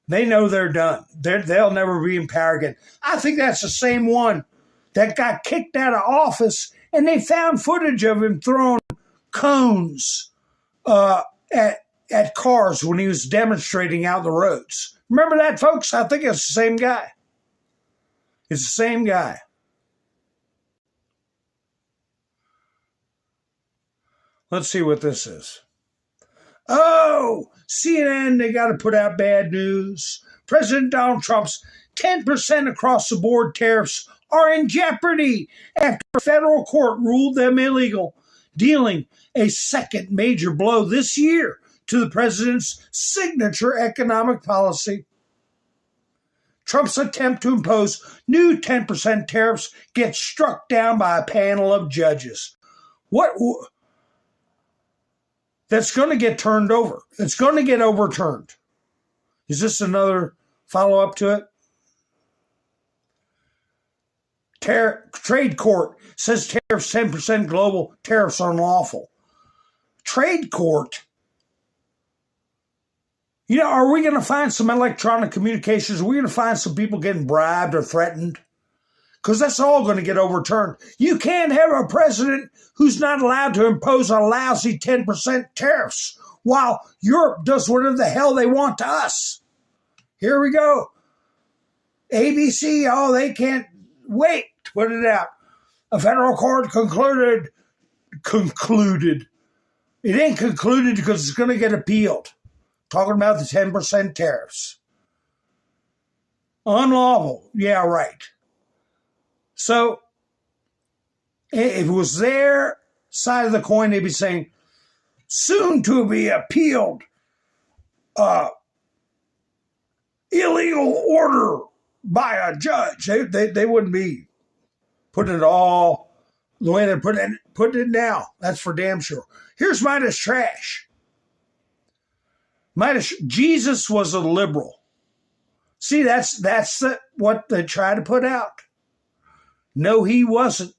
They know they're done. They'll never be in power again. I think that's the same one that got kicked out of office, and they found footage of him throwing cones at cars when he was demonstrating out the roads. Remember that, folks? I think it's the same guy. It's the same guy. Let's see what this is. Oh, CNN, they got to put out bad news. President Donald Trump's 10% across the board tariffs are in jeopardy after a federal court ruled them illegal, dealing a second major blow this year to the president's signature economic policy. Trump's attempt to impose new 10% tariffs gets struck down by a panel of judges. That's going to get turned over. It's going to get overturned. Is this another follow-up to it? Trade court says tariffs 10% global tariffs are unlawful. Trade court? Are we going to find some electronic communications? Are we going to find some people getting bribed or threatened? Because that's all going to get overturned. You can't have a president who's not allowed to impose a lousy 10% tariffs while Europe does whatever the hell they want to us. Here we go. ABC, they can't wait to put it out. A federal court concluded It ain't concluded because it's going to get appealed. Talking about the 10% tariffs. Unlawful. Yeah, right. So, if it was their side of the coin, they'd be saying, soon to be appealed illegal order by a judge. They wouldn't be putting it all the way they're putting it now. That's for damn sure. Here's Midas trash. Jesus was a liberal. See, that's what they try to put out. No, he wasn't.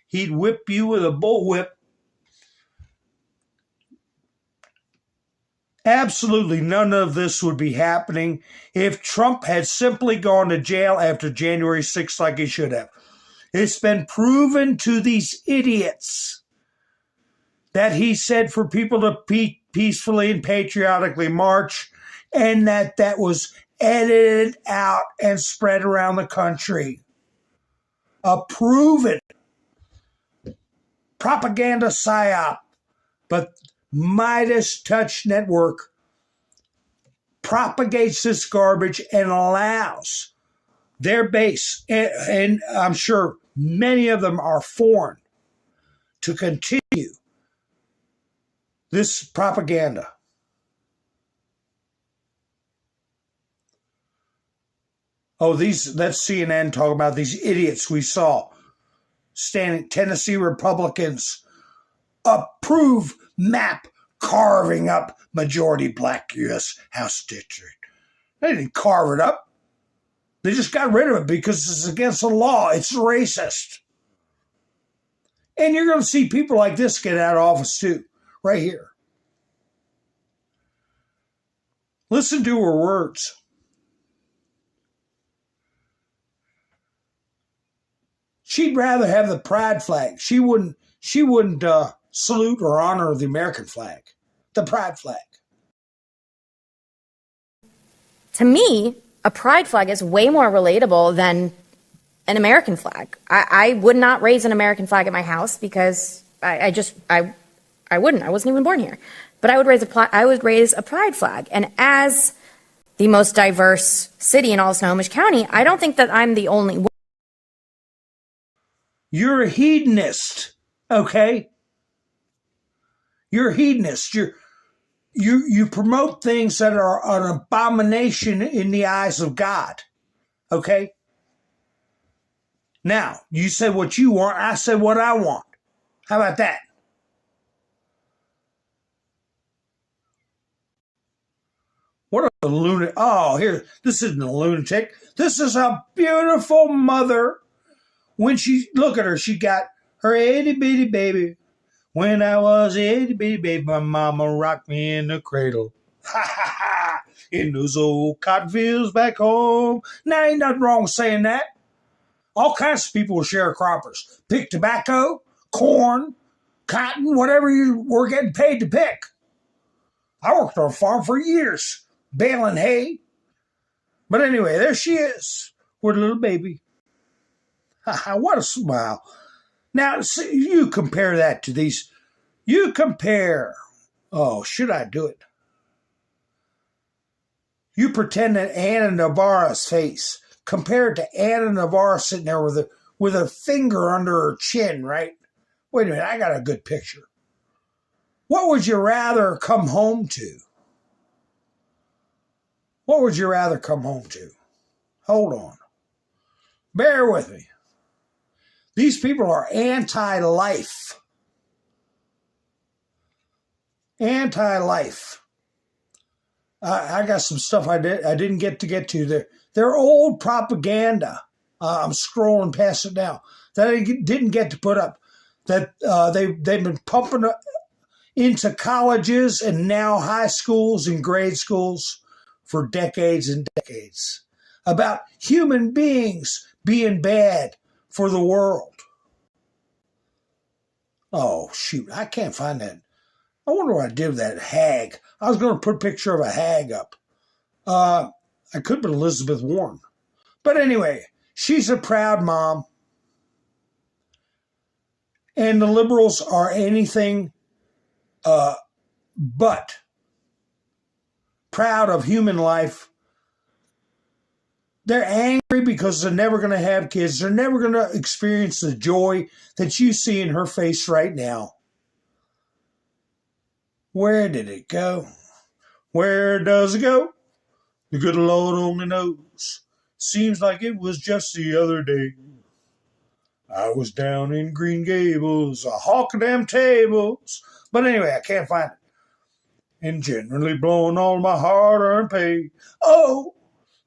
He'd whip you with a bullwhip. Absolutely none of this would be happening if Trump had simply gone to jail after January 6th like he should have. It's been proven to these idiots that he said for people to peacefully and patriotically march, and that was edited out and spread around the country. A proven propaganda psyop. But Midas Touch Network propagates this garbage and allows their base, and I'm sure many of them are foreign, to continue this propaganda. Oh, that's CNN talking about these idiots we saw standing. Tennessee Republicans approve map carving up majority black U.S. House district. They didn't carve it up. They just got rid of it because it's against the law. It's racist. And you're going to see people like this get out of office too, right here. Listen to her words. She'd rather have the pride flag. She wouldn't salute or honor the American flag, the pride flag. To me, a pride flag is way more relatable than an American flag. I would not raise an American flag at my house because I wouldn't. I wasn't even born here. But I would raise a pride flag. And as the most diverse city in all of Snohomish County, I don't think that I'm the only one. You're a hedonist, okay? You're a hedonist. You promote things that are an abomination in the eyes of God, okay? Now, you said what you want, I said what I want. How about that? What a lunatic. Oh, here, this isn't a lunatic. This is a beautiful mother. When look at her, she got her itty bitty baby. When I was a itty bitty baby, my mama rocked me in the cradle. Ha ha ha! In those old cotton fields back home. Now, ain't nothing wrong with saying that. All kinds of people were sharecroppers. Pick tobacco, corn, cotton, whatever you were getting paid to pick. I worked on a farm for years, baling hay. But anyway, there she is with a little baby. What a smile. Now, see, you compare that to these. You compare. Oh, should I do it? You pretend that Anna Navarro's face, compared to Anna Navarro sitting there with a finger under her chin, right? Wait a minute, I got a good picture. What would you rather come home to? What would you rather come home to? Hold on. Bear with me. These people are anti-life. Anti-life. I got some stuff I didn't get to. They're old propaganda. I'm scrolling past it now. That I didn't get to put up. That they've been pumping into colleges and now high schools and grade schools for decades and decades. About human beings being bad for the world. Oh, shoot. I can't find that. I wonder what I did with that hag. I was going to put a picture of a hag up. I could put Elizabeth Warren. But anyway, she's a proud mom. And the liberals are anything but proud of human life. They're angry because they're never going to have kids. They're never going to experience the joy that you see in her face right now. Where did it go? Where does it go? The good Lord only knows. Seems like it was just the other day. I was down in Green Gables, a hawking them tables. But anyway, I can't find it. And generally blowing all my hard-earned pay. Oh,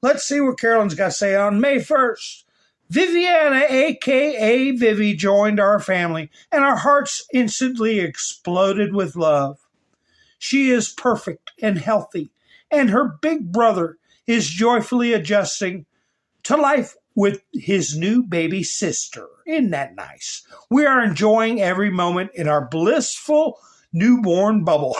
let's see what Carolyn's got to say on May 1st. Viviana, a.k.a. Vivi, joined our family, and our hearts instantly exploded with love. She is perfect and healthy, and her big brother is joyfully adjusting to life with his new baby sister. Isn't that nice? We are enjoying every moment in our blissful newborn bubble.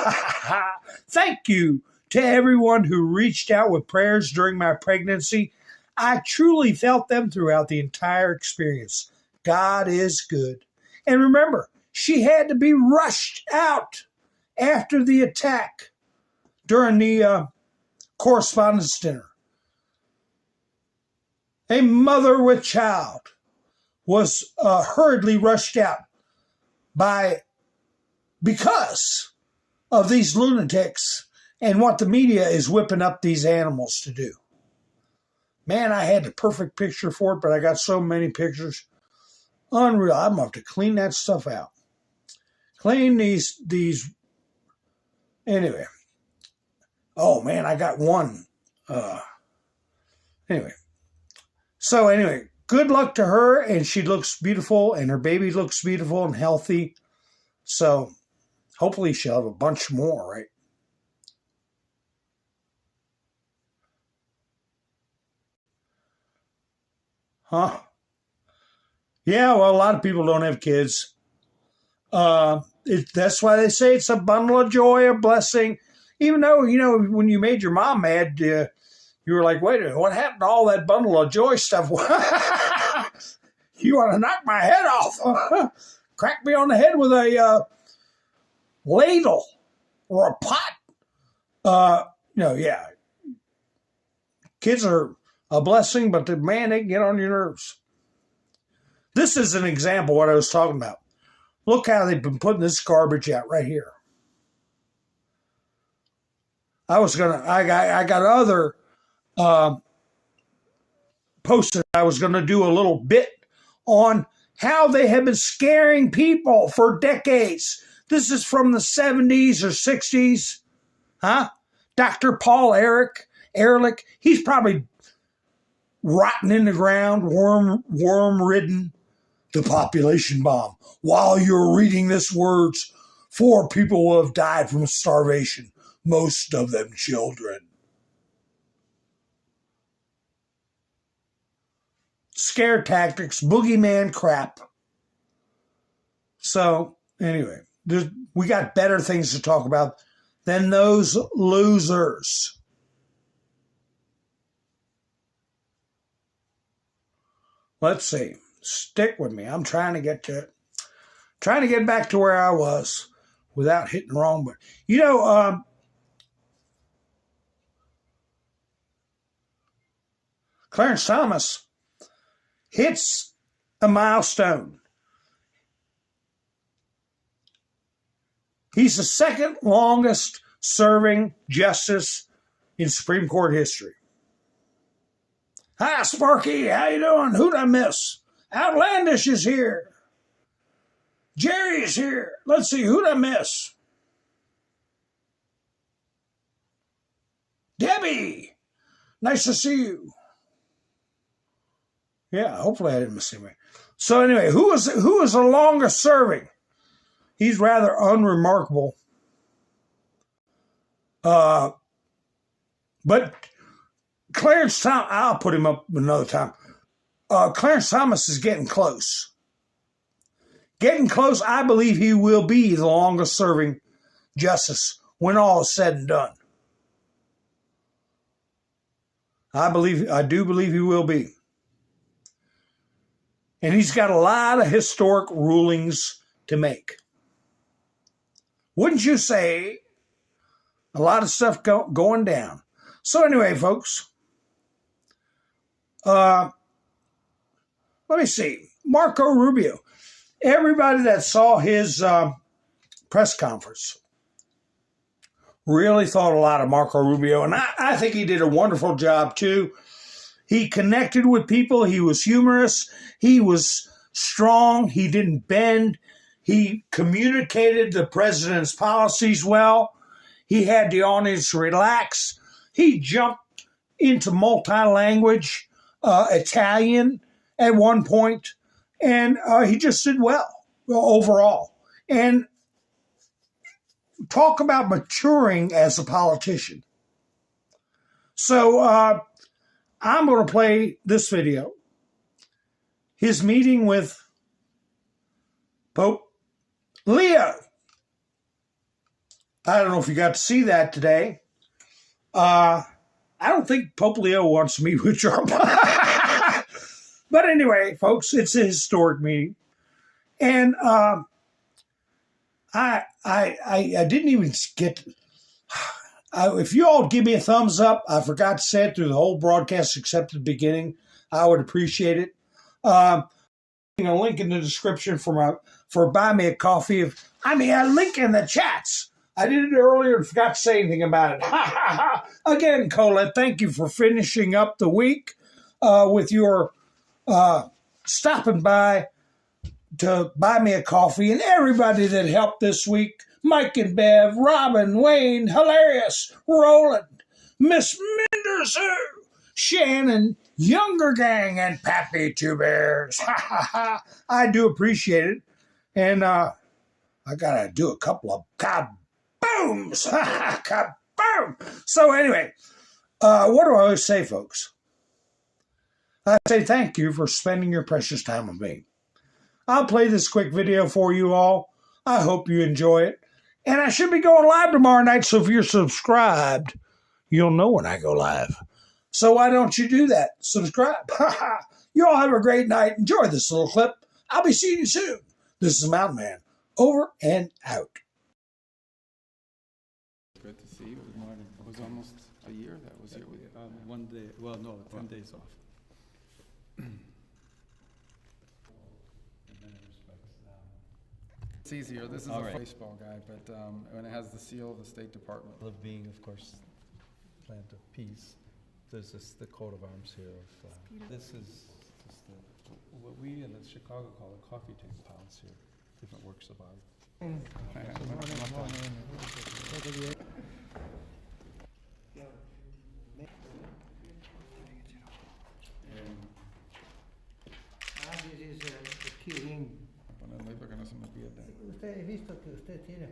Thank you to everyone who reached out with prayers during my pregnancy. I truly felt them throughout the entire experience. God is good. And remember, she had to be rushed out after the attack during the correspondence dinner. A mother with child was hurriedly rushed out because of these lunatics and what the media is whipping up these animals to do. Man, I had the perfect picture for it, but I got so many pictures. Unreal. I'm going to have to clean that stuff out. Clean these. Anyway. Oh, man, I got one. Anyway. So, anyway, good luck to her, and she looks beautiful, and her baby looks beautiful and healthy. So, hopefully she'll have a bunch more, right? Huh? Yeah, well, a lot of people don't have kids. That's why they say it's a bundle of joy, a blessing. Even though, when you made your mom mad, you were like, wait a minute, what happened to all that bundle of joy stuff? You want to knock my head off? Crack me on the head with a ladle or a pot. Yeah. Kids are a blessing, but man, they can get on your nerves. This is an example of what I was talking about. Look how they've been putting this garbage out right here. I got other posts that I was going to do a little bit on how they have been scaring people for decades. This is from the 70s or 60s. Huh? Dr. Paul Ehrlich, he's probably rotting in the ground, worm-ridden. The population bomb. While you're reading this words, 4 people will have died from starvation, most of them children. Scare tactics, boogeyman crap. So, anyway, we got better things to talk about than those losers. Let's see. Stick with me. I'm trying to get to it. Trying to get back to where I was without hitting wrong. But, Clarence Thomas hits a milestone. He's the second longest serving justice in Supreme Court history. Hi, Sparky. How you doing? Who'd I miss? Outlandish is here. Jerry's here. Let's see, who'd I miss? Debbie. Nice to see you. Yeah, hopefully I didn't miss anybody. So anyway, who is the longest serving? He's rather unremarkable. But Clarence Thomas, I'll put him up another time. Clarence Thomas is getting close. Getting close, I believe he will be the longest serving justice when all is said and done. I do believe he will be. And he's got a lot of historic rulings to make. Wouldn't you say? A lot of stuff going down. So anyway, folks, let me see. Marco Rubio. Everybody that saw his press conference really thought a lot of Marco Rubio, and I think he did a wonderful job too. He connected with people. He was humorous. He was strong. He didn't bend. He communicated the president's policies well. He had the audience relax. He jumped into multi-language Italian at one point, and he just did well overall. And talk about maturing as a politician. So I'm going to play this video. His meeting with Pope Leo. I don't know if you got to see that today. I don't think Pope Leo wants to meet with Trump. But anyway, folks, it's a historic meeting. And I didn't even get... if you all give me a thumbs up, I forgot to say it through the whole broadcast except the beginning, I would appreciate it. A link in the description for Buy Me a Coffee. A link in the chats. I did it earlier and forgot to say anything about it. Again, Colette, thank you for finishing up the week with your stopping by to buy me a coffee, and everybody that helped this week. Mike and Bev, Robin, Wayne, Hilarious, Roland, Miss Menderson, Shannon, Younger Gang, and Pappy Two Bears. I do appreciate it. And I got to do a couple of kabooms. Kaboom! So anyway, what do I always say, folks? I say thank you for spending your precious time with me. I'll play this quick video for you all. I hope you enjoy it. And I should be going live tomorrow night, so if you're subscribed, you'll know when I go live. So why don't you do that? Subscribe. You all have a great night. Enjoy this little clip. I'll be seeing you soon. This is Mountain Man. Over and out. Good to see you. Good morning. It was almost a year that was here with you. 1 day. Well, no, 10 days off. It's easier. This is a baseball guy, but when it has the seal of the State Department. Of being, of course, plant of peace. There's the coat of arms here. This is just what we in Chicago call a coffee table palace here. Different works of art. This is the killing. Ponerle porque no se me pierda. Usted ha visto que usted tiene